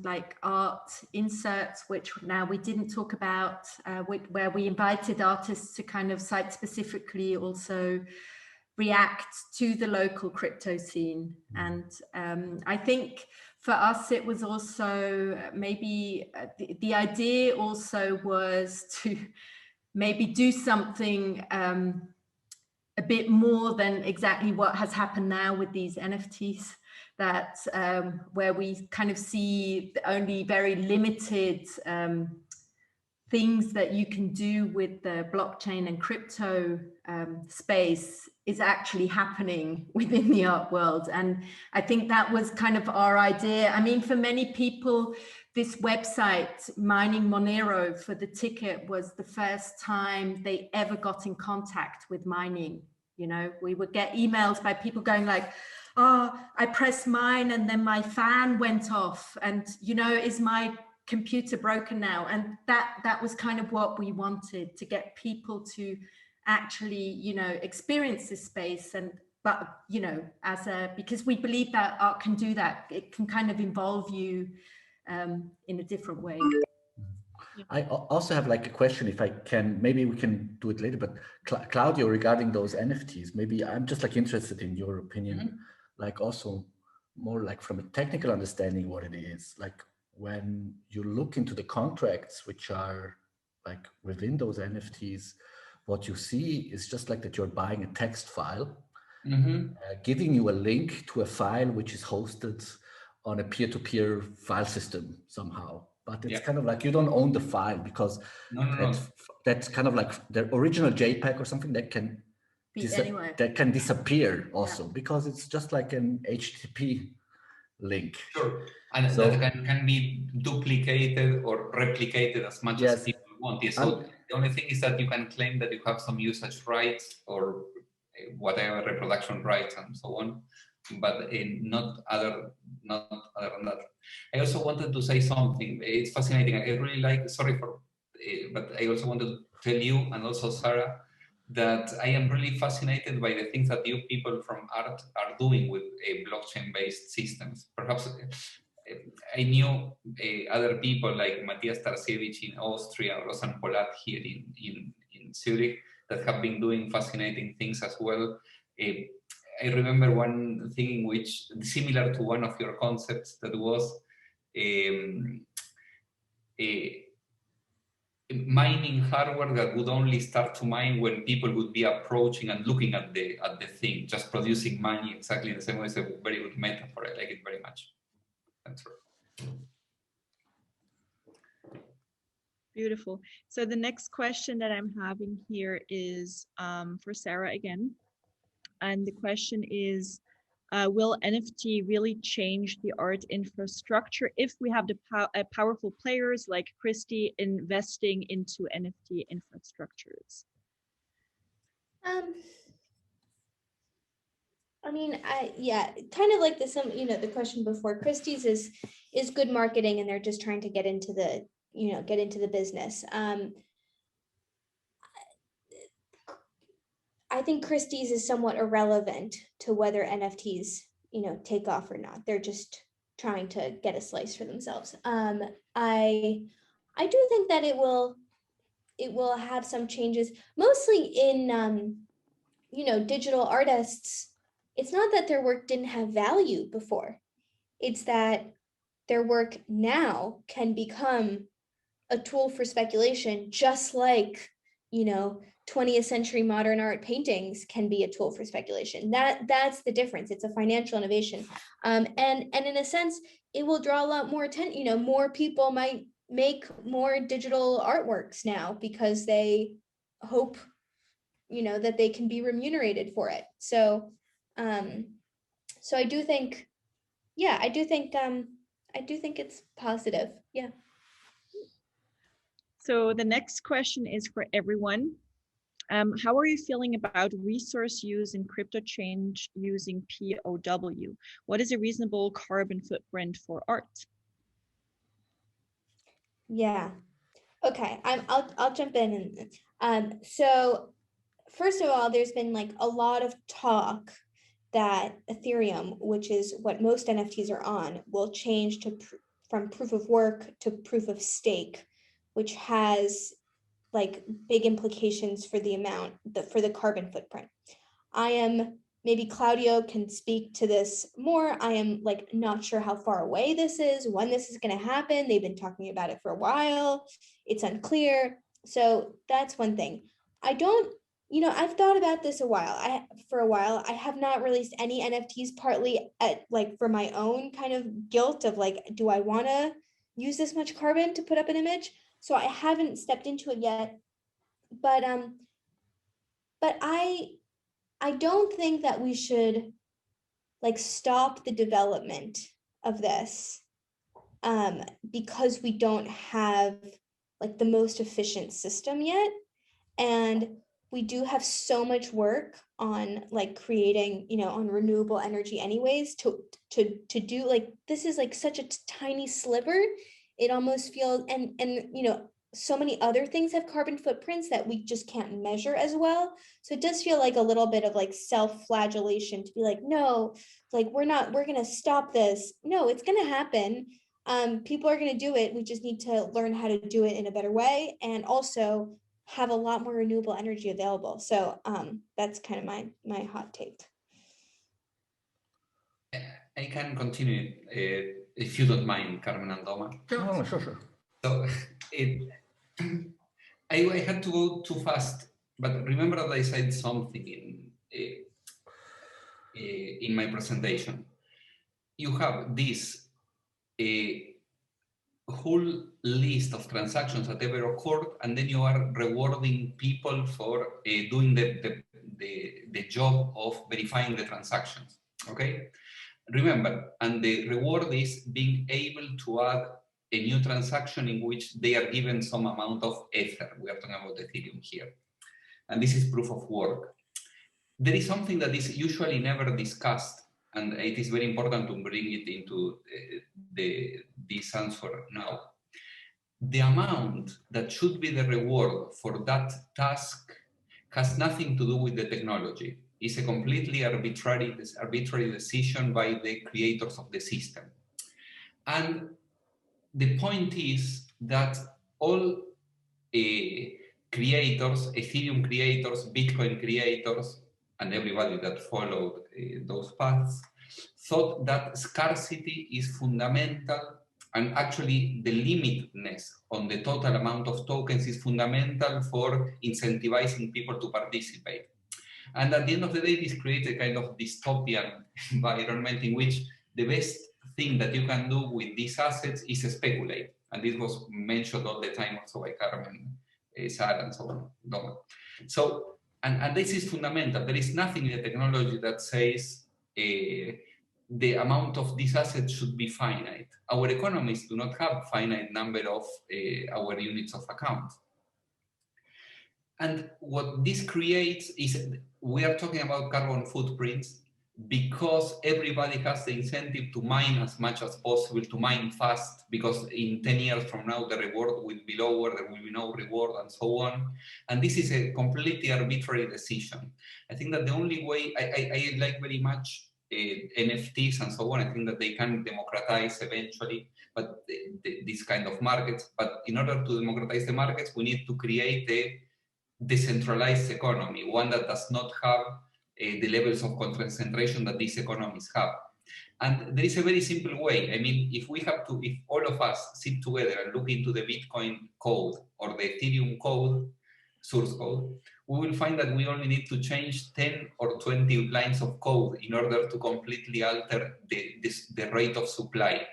like art inserts, which now we didn't talk about, where we invited artists to kind of site specifically also react to the local crypto scene. And I think for us, it was also maybe the idea also was to maybe do something a bit more than exactly what has happened now with these NFTs, that where we kind of see only very limited things that you can do with the blockchain and crypto space is actually happening within the art world. And I think that was kind of our idea. I mean, for many people, this website, Mining Monero for the ticket, was the first time they ever got in contact with mining. You know, we would get emails by people going like, oh, I pressed mine and then my fan went off, and, you know, is my computer broken now? And that was kind of what we wanted, to get people to actually, you know, experience this space. And but, you know, because we believe that art can do that, it can kind of involve you in a different way.
I also have like a question, if I can, maybe we can do it later, but Claudio, regarding those NFTs, maybe I'm just like interested in your opinion, like also more like from a technical understanding what it is. Like when you look into the contracts which are like within those NFTs, what you see is just like that you're buying a text file, giving you a link to a file which is hosted on a peer-to-peer file system somehow. But it's kind of like you don't own the file, because that's kind of like the original JPEG or something that can disappear also, because it's just like an HTTP link.
Sure, and so, that can be duplicated or replicated as much as people want. So the only thing is that you can claim that you have some usage rights or whatever, reproduction rights and so on, but not other than that. I also wanted to say something. It's fascinating. I really like, sorry for, but I also wanted to tell you and also Sarah that I am really fascinated by the things that you people from art are doing with blockchain-based systems. Perhaps I knew other people like Matthias Tarsiewicz in Austria, or Rosan Polat here in Zurich, that have been doing fascinating things as well. I remember one thing which similar to one of your concepts, that was mining hardware that would only start to mine when people would be approaching and looking at the thing, just producing money exactly the same way. It's a very good metaphor. I like it very much. That's right.
Beautiful. So the next question that I'm having here is for Sarah again. And the question is, will NFT really change the art infrastructure if we have the powerful players like Christy investing into NFT infrastructures?
I mean, yeah, kind of like the question before. Christie's is good marketing, and they're just trying to get into the business. I think Christie's is somewhat irrelevant to whether NFTs, take off or not. They're just trying to get a slice for themselves. I do think that it will have some changes, mostly in digital artists. It's not that their work didn't have value before. It's that their work now can become a tool for speculation, just like 20th century modern art paintings can be a tool for speculation. That's the difference. It's a financial innovation, and in a sense, it will draw a lot more attention. More people might make more digital artworks now because they hope that they can be remunerated for it. So I do think, yeah, I do think it's positive. Yeah.
So the next question is for everyone. How are you feeling about resource use in crypto change using POW? What is a reasonable carbon footprint for art?
Yeah. Okay. I'll jump in. So first of all, there's been like a lot of talk that Ethereum, which is what most NFTs are on, will change from proof of work to proof of stake, which has like big implications for for the carbon footprint. Maybe Claudio can speak to this more. I am like not sure how far away this is, when this is going to happen. They've been talking about it for a while. It's unclear. So that's one thing. I've thought about this for a while. I have not released any NFTs, partly for my own kind of guilt of like, do I want to use this much carbon to put up an image? So I haven't stepped into it yet. But I don't think that we should like stop the development of this because we don't have like the most efficient system yet. And we do have so much work on like creating, on renewable energy anyways, to do like, this is like such a tiny sliver. It almost feels, and so many other things have carbon footprints that we just can't measure as well. So it does feel like a little bit of like self-flagellation to be like, no, like we're going to stop this. No, it's going to happen. People are going to do it. We just need to learn how to do it in a better way, and also have a lot more renewable energy available. So that's kind of my hot take.
I can continue if you don't mind, Carmen and Doma.
Sure.
So I had to go too fast, but remember that I said something in my presentation. You have this whole list of transactions that ever occurred, and then you are rewarding people for doing the job of verifying the transactions. Okay, remember, and the reward is being able to add a new transaction in which they are given some amount of Ether. We are talking about Ethereum here, and this is proof of work. There is something that is usually never discussed, and it is very important to bring it into this answer now. The amount that should be the reward for that task has nothing to do with the technology. It's a completely arbitrary decision by the creators of the system. And the point is that all creators, Ethereum creators, Bitcoin creators, and everybody that followed those paths, thought that scarcity is fundamental, and actually the limitedness on the total amount of tokens is fundamental for incentivizing people to participate. And at the end of the day, this creates a kind of dystopian environment in which the best thing that you can do with these assets is speculate. And this was mentioned all the time also by Carmen, Sarah, and so on. So, and this is fundamental. There is nothing in the technology that says the amount of these assets should be finite. Our economies do not have finite number of our units of account. And what this creates is, we are talking about carbon footprints. because everybody has the incentive to mine as much as possible, to mine fast, because in 10 years from now, the reward will be lower, there will be no reward, and so on. And this is a completely arbitrary decision. I think that the only way, I like very much NFTs and so on. I think that they can democratize eventually, but these kind of markets. But in order to democratize the markets, we need to create a decentralized economy, one that does not have the levels of concentration that these economies have. And there is a very simple way. I mean, if all of us sit together and look into the Bitcoin code or the Ethereum code, source code, we will find that we only need to change 10 or 20 lines of code in order to completely alter the rate of supply.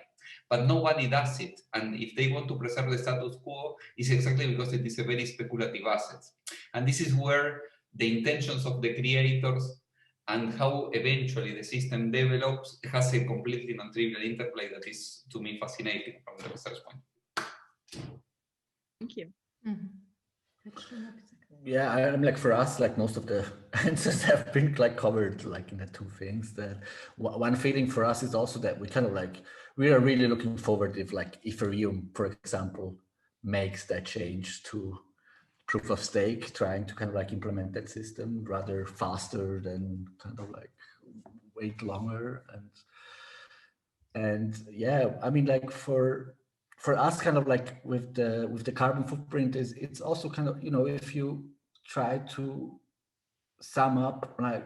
But nobody does it. And if they want to preserve the status quo, it's exactly because it is a very speculative asset. And this is where the intentions of the creators and how eventually the system develops has a completely non-trivial interplay that is, to me, fascinating from the research point.
Thank you.
Yeah, I'm like, for us, like most of the answers have been like covered like in the two things. That one feeling for us is also that we kind of like, we are really looking forward if like Ethereum, for example, makes that change to proof of stake, trying to kind of like implement that system rather faster than kind of like wait longer. And yeah, I mean, like for us, kind of like with the carbon footprint, is it's also kind of, you know, if you try to sum up like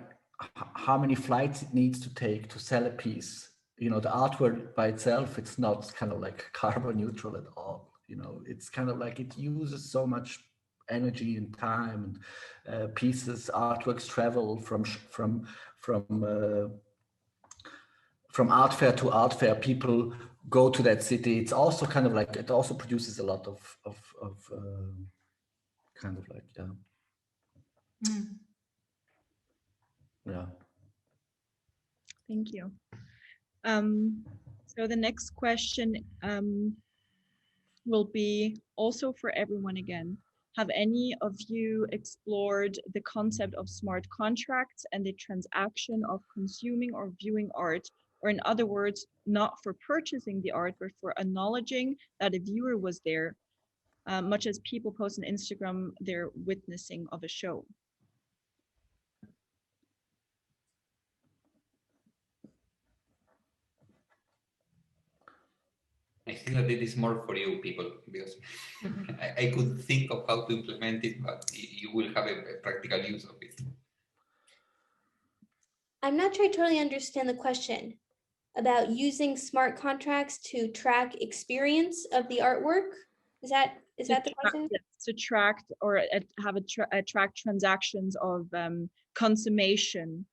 how many flights it needs to take to sell a piece, you know, the artwork by itself, it's not kind of like carbon neutral at all. You know, it's kind of like it uses so much energy and time, and pieces, artworks travel from art fair to art fair. People go to that city. It's also kind of like, it also produces a lot of kind of like, yeah.
Thank you. So the next question will be also for everyone again. Have any of you explored the concept of smart contracts and the transaction of consuming or viewing art, or in other words, not for purchasing the art, but for acknowledging that a viewer was there, much as people post on Instagram their witnessing of a show?
I think that it is more for you people, because I could think of how to implement it, but you will have a practical use of it.
I'm not sure I totally understand the question about using smart contracts to track experience of the artwork. Is that the question?
Yes, to track or track transactions of consummation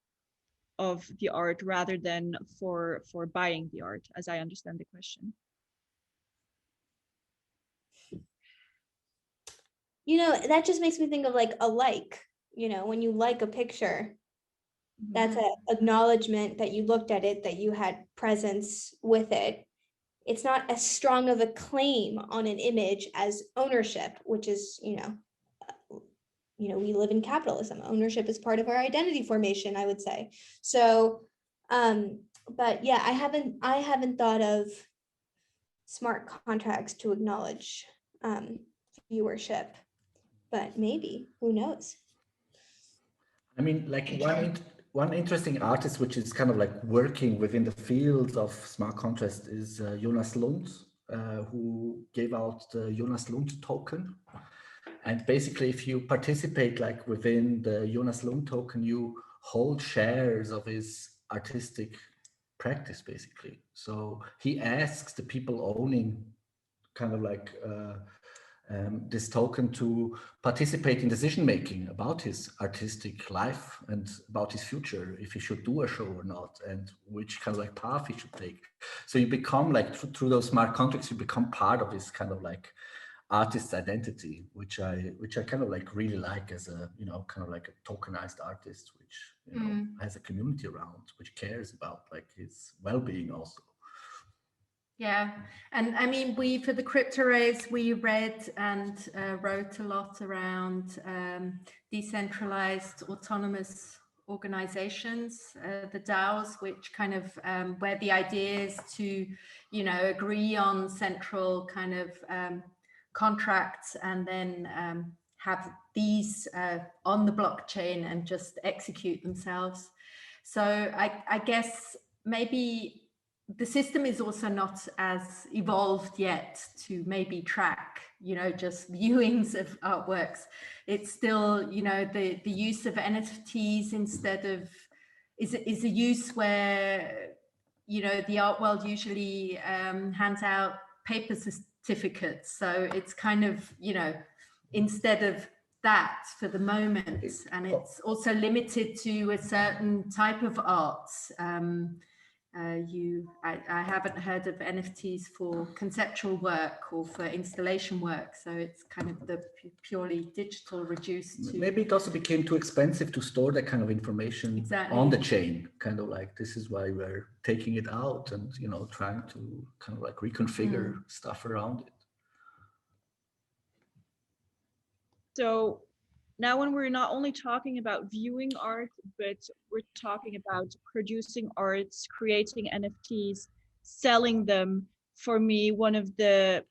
of the art rather than for buying the art, as I understand the question.
You know, that just makes me think of like a like, you know, when you like a picture, that's an acknowledgement that you looked at it, that you had presence with it. It's not as strong of a claim on an image as ownership, which is, you know, we live in capitalism. Ownership is part of our identity formation, I would say. So, but yeah, I haven't thought of smart contracts to acknowledge viewership, but maybe, who knows?
I mean, like one interesting artist, which is kind of like working within the field of smart contrast, is Jonas Lund, who gave out the Jonas Lund token. And basically, if you participate like within the Jonas Lund token, you hold shares of his artistic practice, basically. So he asks the people owning kind of like this token to participate in decision making about his artistic life and about his future, if he should do a show or not, and which kind of like path he should take. So you become like through those smart contracts, you become part of this kind of like artist's identity, which I kind of like really like as a, you know, kind of like a tokenized artist, which, you know, has a community around, which cares about like his well-being also.
Yeah, and I mean, for the crypto race, we read and wrote a lot around decentralized autonomous organizations, the DAOs, which kind of where the idea is to, you know, agree on central kind of contracts and then have these on the blockchain and just execute themselves. So I guess maybe the system is also not as evolved yet to maybe track, you know, just viewings of artworks. It's still, you know, the use of NFTs instead of is a use where, you know, the art world usually hands out paper certificates. So it's kind of, you know, instead of that for the moment, and it's also limited to a certain type of art. I haven't heard of NFTs for conceptual work or for installation work, so it's kind of the purely digital reduced to...
Maybe it also became too expensive to store that kind of information on the chain, kind of like, this is why we're taking it out and, you know, trying to kind of like reconfigure stuff around it.
So now when we're not only talking about viewing art, but we're talking about producing arts, creating NFTs, selling them, for me, one of the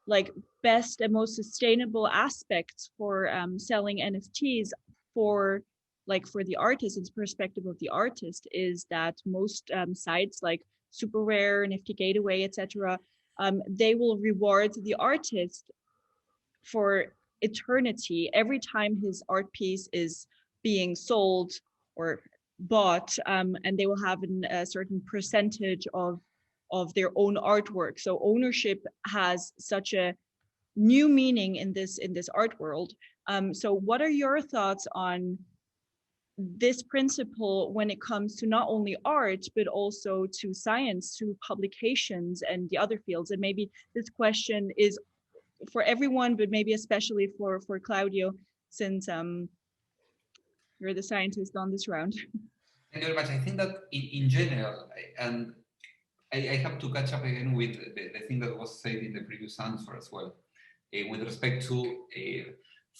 like best and most sustainable aspects for selling NFTs for the artist's perspective of the artist is that most sites like Super Rare, Nifty Gateway, etc., they will reward the artist for eternity every time his art piece is being sold or bought, and they will have a certain percentage of their own artwork. So ownership has such a new meaning in this art world. So what are your thoughts on this principle when it comes to not only art but also to science, to publications and the other fields? And maybe this question is for everyone, but maybe especially for Claudio, since you're the scientist on this round.
Thank you very much. I think that in general, and I have to catch up again with the thing that was said in the previous answer as well, with respect to,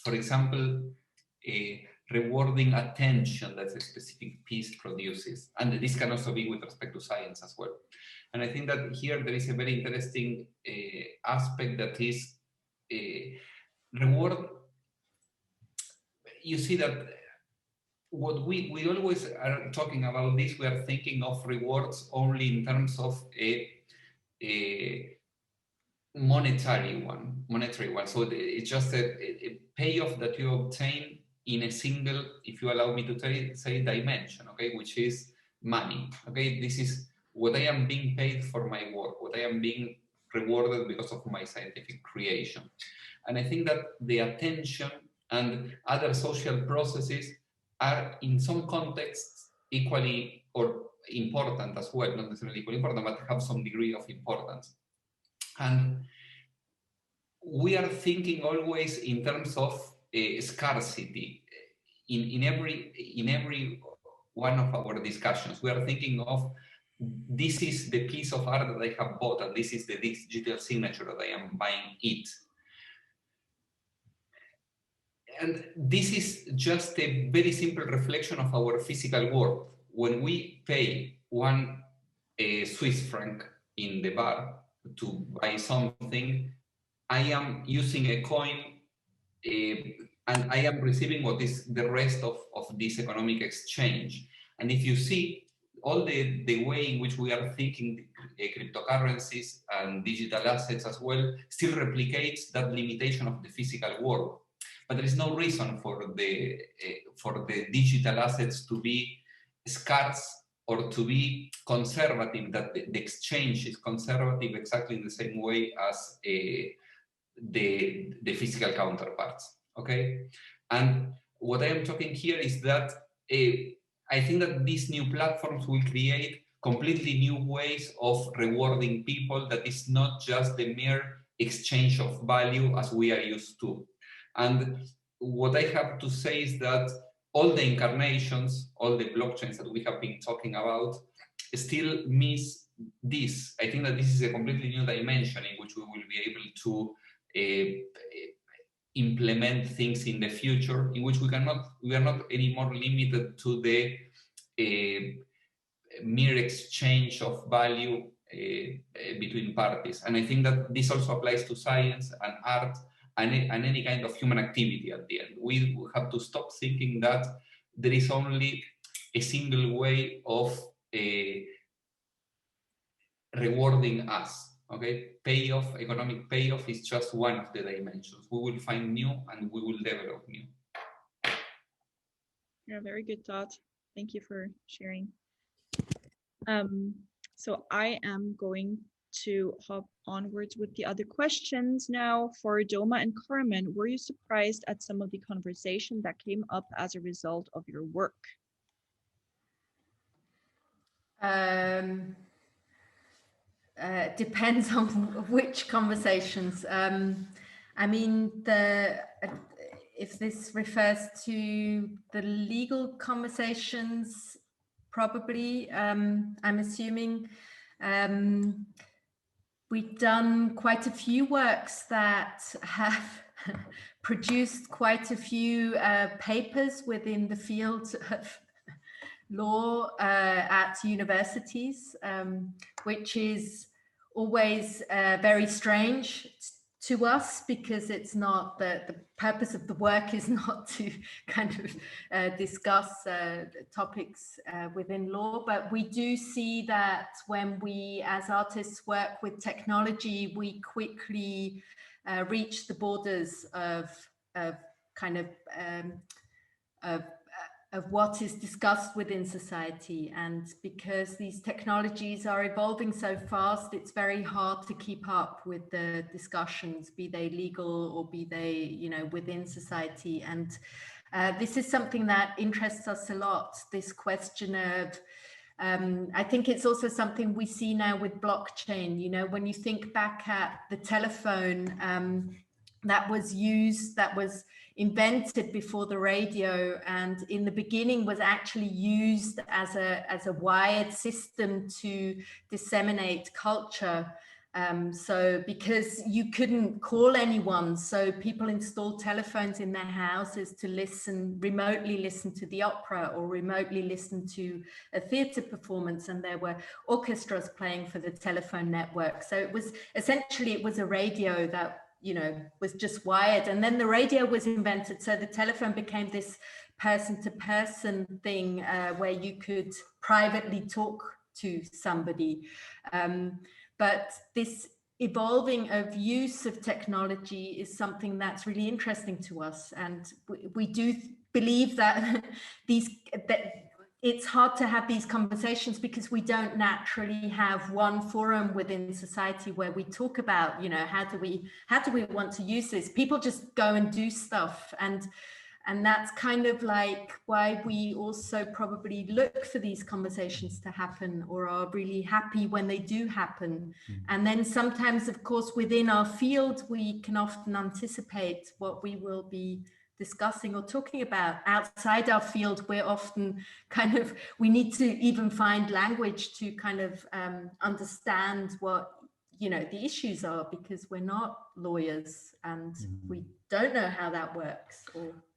for example, rewarding attention that a specific piece produces. And this can also be with respect to science as well. And I think that here there is a very interesting aspect that is reward. You see that what we always are talking about this, we are thinking of rewards only in terms of a monetary one. So it's just a payoff that you obtain in a single, if you allow me to say, dimension, okay, which is money. Okay, this is what I am being paid for my work, what I am being rewarded because of my scientific creation. And I think that the attention and other social processes are in some contexts equally or important as well, not necessarily equally important, but have some degree of importance. And we are thinking always in terms of scarcity. In every one of our discussions, we are thinking of, this is the piece of art that I have bought, and this is the digital signature that I am buying it. And this is just a very simple reflection of our physical world. When we pay one Swiss franc in the bar to buy something, I am using a coin and I am receiving what is the rest of this economic exchange. And if you see all the way in which we are thinking cryptocurrencies and digital assets as well, still replicates that limitation of the physical world. But there is no reason for the digital assets to be scarce or to be conservative, that the exchange is conservative exactly in the same way as the physical counterparts, okay? And what I am talking here is that I think that these new platforms will create completely new ways of rewarding people that is not just the mere exchange of value as we are used to. And what I have to say is that all the incarnations, all the blockchains that we have been talking about still miss this. I think that this is a completely new dimension in which we will be able to implement things in the future in which we are not anymore limited to the mere exchange of value between parties. And I think that this also applies to science and art and any kind of human activity at the end. We have to stop thinking that there is only a single way of rewarding us. Okay, payoff, economic payoff is just one of the dimensions. We will find new and we will develop new.
Yeah, very good thought. Thank you for sharing. So I am going to hop onwards with the other questions now. For Doma and Carmen, were you surprised at some of the conversation that came up as a result of your work?
Depends on which conversations. I mean, if this refers to the legal conversations, probably, I'm assuming. We've done quite a few works that have produced quite a few papers within the field of law at universities, which is always very strange to us, because it's not the purpose of the work is not to kind of discuss topics within law, but we do see that when we as artists work with technology, we quickly reach the borders of kind of what is discussed within society. And because these technologies are evolving so fast, it's very hard to keep up with the discussions, be they legal or be they, you know, within society. And this is something that interests us a lot, this question of, I think it's also something we see now with blockchain. You know, when you think back at the telephone that was invented before the radio, and in the beginning was actually used as a wired system to disseminate culture. So because you couldn't call anyone, so people installed telephones in their houses to remotely listen to the opera or remotely listen to a theatre performance, and there were orchestras playing for the telephone network. So it was essentially a radio that, you know, was just wired. And then the radio was invented, so the telephone became this person-to-person thing where you could privately talk to somebody. But this evolving of use of technology is something that's really interesting to us, and we do believe that it's hard to have these conversations because we don't naturally have one forum within society where we talk about, you know, how do we want to use this? People just go and do stuff, and that's kind of like why we also probably look for these conversations to happen, or are really happy when they do happen. And then sometimes, of course, within our field, we can often anticipate what we will be discussing or talking about. Outside our field, we're often we need to even find language to kind of understand what, you know, the issues are, because we're not lawyers and we don't know how that works.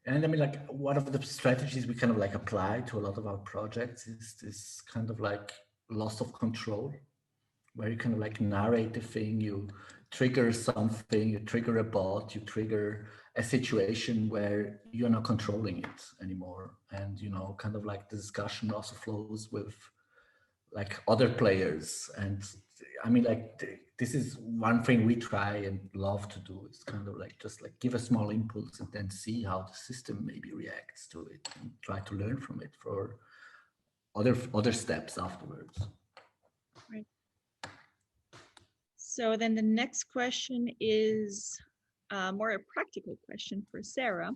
And I mean, like, one of the strategies we kind of like apply to a lot of our projects is this kind of like loss of control, where you kind of like narrate the thing, you trigger something, you trigger a bot, you trigger a situation where you're not controlling it anymore. And, you know, kind of like the discussion also flows with like other players. And I mean, like, this is one thing we try and love to do, is kind of like just like give a small impulse and then see how the system maybe reacts to it, and try to learn from it for other steps afterwards.
Right. So then the next question is more a practical question for Sarah,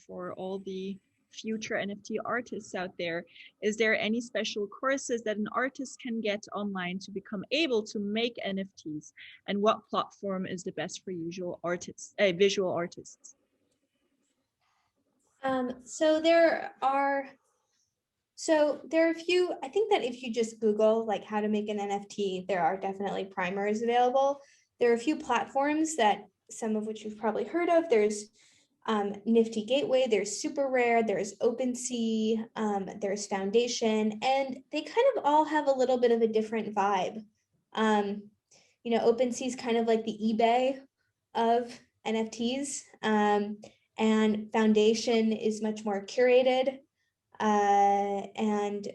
for all the future NFT artists out there. Is there any special courses that an artist can get online to become able to make NFTs? And what platform is the best for visual artists?
So there are a few. I think that if you just Google like how to make an NFT, there are definitely primers available. There are a few platforms that some of which you've probably heard of. There's Nifty Gateway, there's Super Rare, there's OpenSea, there's Foundation, and they kind of all have a little bit of a different vibe. You know, OpenSea is kind of like the eBay of NFTs, and Foundation is much more curated. And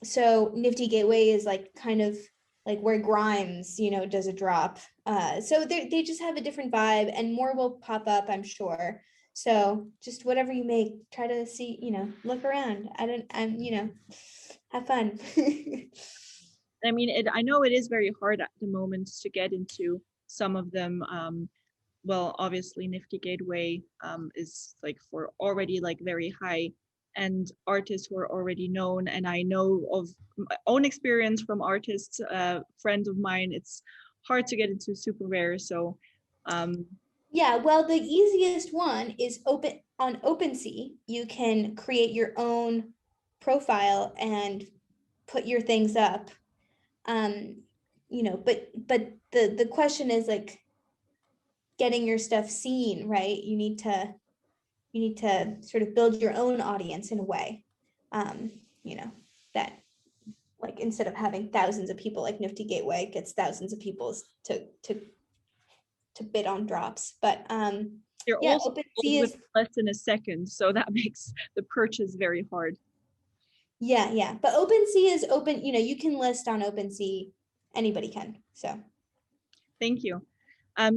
so Nifty Gateway is like kind of like where Grimes, you know, does a drop. So they just have a different vibe, and more will pop up, I'm sure. So just whatever you make, try to see, you know, look around. You know, have fun.
I mean, I know it is very hard at the moment to get into some of them. Well, obviously Nifty Gateway is like for already like very high end artists who are already known. And I know of my own experience from artists, friends of mine, it's hard to get into Super Rare. So
yeah, well, the easiest one is on OpenSea. You can create your own profile and put your things up. You know, but the question is like getting your stuff seen, right? You need to sort of build your own audience in a way. You know, that like instead of having thousands of people like Nifty Gateway gets thousands of people to bid on drops. But
they're
yeah,
also
OpenSea is
less than a second, so that makes the purchase very hard.
yeah, but OpenSea is open, you know, you can list on OpenSea, anybody can. So
thank you.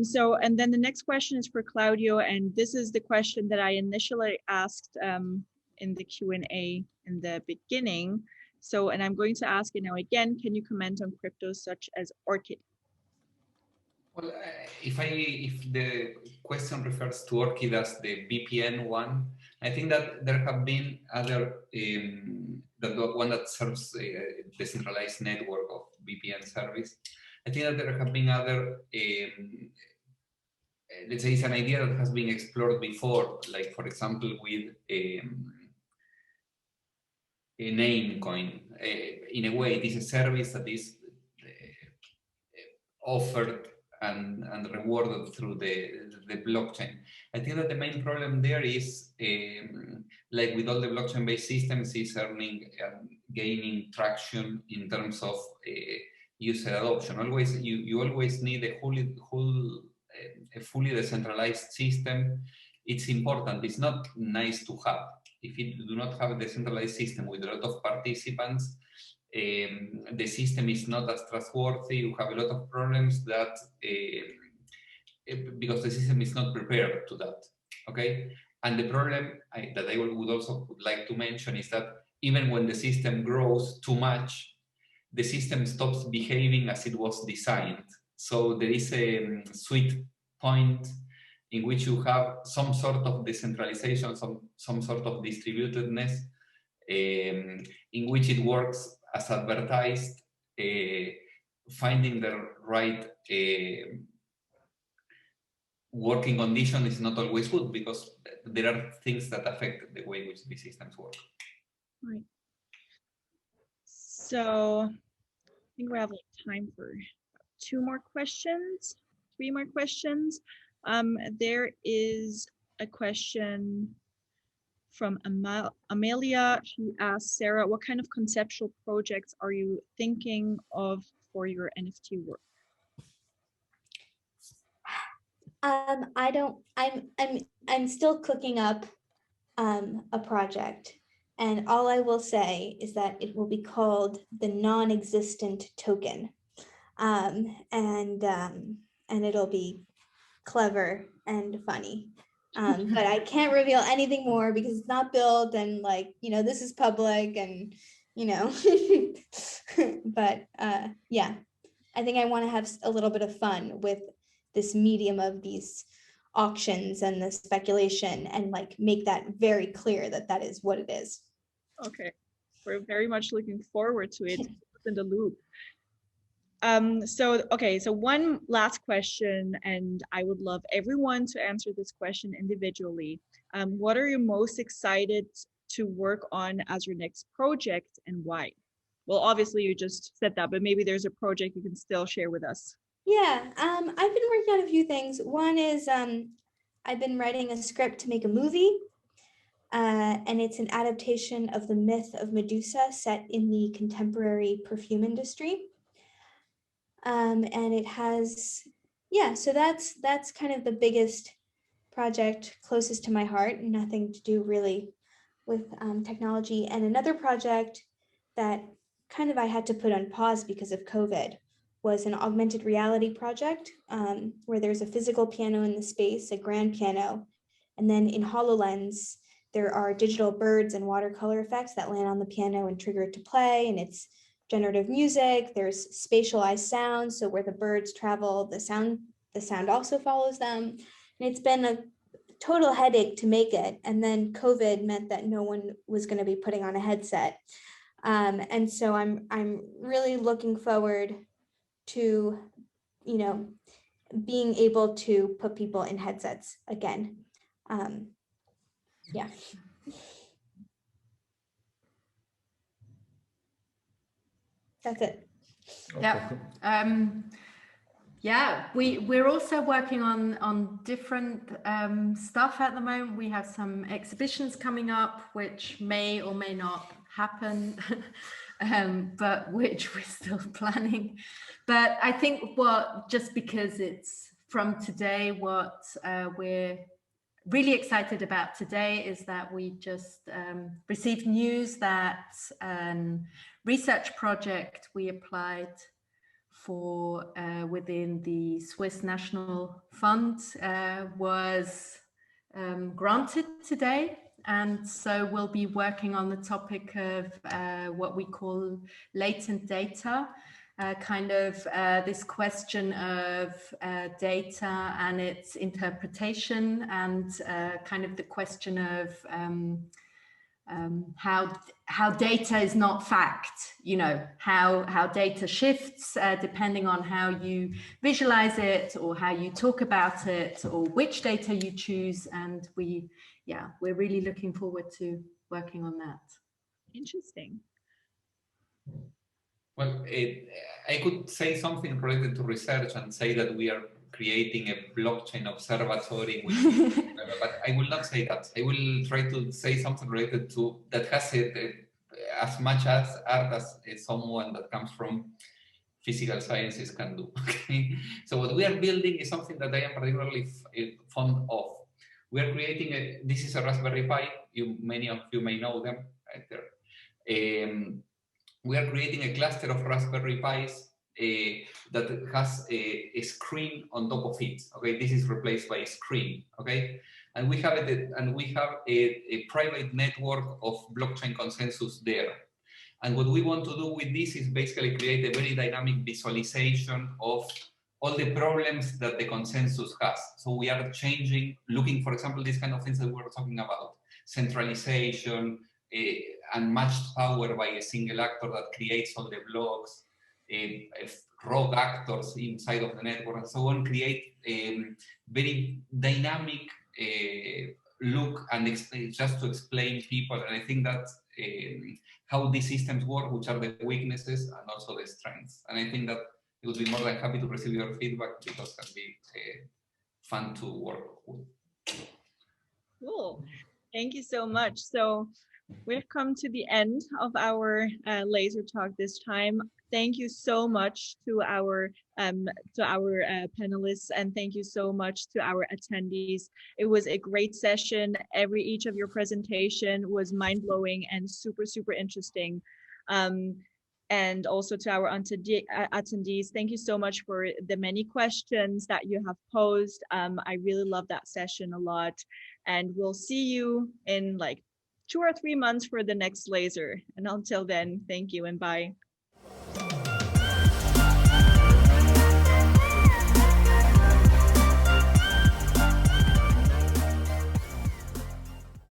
So, and then the next question is for Claudio, and this is the question that I initially asked in the Q&A in the beginning. So, and I'm going to ask you now again, can you comment on cryptos such as Orchid?
Well, if the question refers to Orchid as the VPN one, I think that there have been other, the one that serves a decentralized network of VPN service. I think that there have been other, let's say it's an idea that has been explored before, like for example with a Namecoin. In a way, it is a service that is offered and rewarded through the blockchain. I think that the main problem there is, like with all the blockchain-based systems, is gaining traction in terms of user adoption. Always, you always need a fully decentralized system. It's important. It's not nice to have. If you do not have a decentralized system with a lot of participants, the system is not as trustworthy. You have a lot of problems that because the system is not prepared to that. Okay, and the problem that I would also like to mention is that even when the system grows too much, the system stops behaving as it was designed. So there is a sweet point in which you have some sort of decentralization, some sort of distributedness, in which it works as advertised. Finding the right working condition is not always good because there are things that affect the way in which the systems work.
Right. So I think we have time for three more questions. There is a question from Amelia. She asks, Sarah, what kind of conceptual projects are you thinking of for your NFT work?
I'm still cooking up a project, and all I will say is that it will be called the non-existent token, and it'll be clever and funny. But I can't reveal anything more because it's not built, and like, you know, this is public, and you know, but yeah, I think I want to have a little bit of fun with this medium of these auctions and the speculation, and like make that very clear that that is what it is.
Okay, we're very much looking forward to it. In the loop. So one last question, and I would love everyone to answer this question individually. What are you most excited to work on as your next project, and why? Well, obviously you just said that, but maybe there's a project you can still share with us.
Yeah, I've been working on a few things. One is I've been writing a script to make a movie, and it's an adaptation of the myth of Medusa set in the contemporary perfume industry. And it has, yeah, so that's kind of the biggest project closest to my heart, nothing to do really with technology. And another project that kind of I had to put on pause because of COVID was an augmented reality project where there's a physical piano in the space, a grand piano, and then in HoloLens, there are digital birds and watercolor effects that land on the piano and trigger it to play, and it's generative music. There's spatialized sound, so where the birds travel, the sound also follows them. And it's been a total headache to make it. And then COVID meant that no one was going to be putting on a headset. And so I'm really looking forward to, being able to put people in headsets again. Yeah. That's it.
Yeah. Yeah, we're also working on different stuff at the moment. We have some exhibitions coming up, which may or may not happen, but which we're still planning. But I think just because it's from today, what we're really excited about today is that we just received news that research project we applied for within the Swiss National Fund was granted today. And so we'll be working on the topic of what we call latent data, this question of data and its interpretation, and kind of the question of how data is not fact, how data shifts depending on how you visualize it or how you talk about it or which data you choose. And we're really looking forward to working on that.
Interesting.
Well, I could say something related to research and say that we are creating a blockchain observatory, but I will not say that. I will try to say something related to that has as much as art as someone that comes from physical sciences can do. Okay? So what we are building is something that I am particularly fond of. We are creating this is a Raspberry Pi. Many of you may know them right there. We are creating a cluster of Raspberry Pis that has a screen on top of it. Okay, this is replaced by a screen. Okay, and we have a private network of blockchain consensus there. And what we want to do with this is basically create a very dynamic visualization of all the problems that the consensus has. So we are looking, for example, these kind of things that we were talking about, centralization, and matched power by a single actor that creates all the blocks, rogue actors inside of the network, and so on, create a very dynamic look and just to explain people. And I think that how these systems work, which are the weaknesses and also the strengths. And I think that it would be more than happy to receive your feedback because it can be fun to work with.
Cool. Thank you so much. So we've come to the end of our laser talk this time. Thank you so much to our panelists, and thank you so much to our attendees. It was a great session. Each of your presentation was mind-blowing and super, super interesting. And also to our attendees, thank you so much for the many questions that you have posed. I really love that session a lot. And we'll see you in like 2 or 3 months for the next laser. And until then, thank you and bye.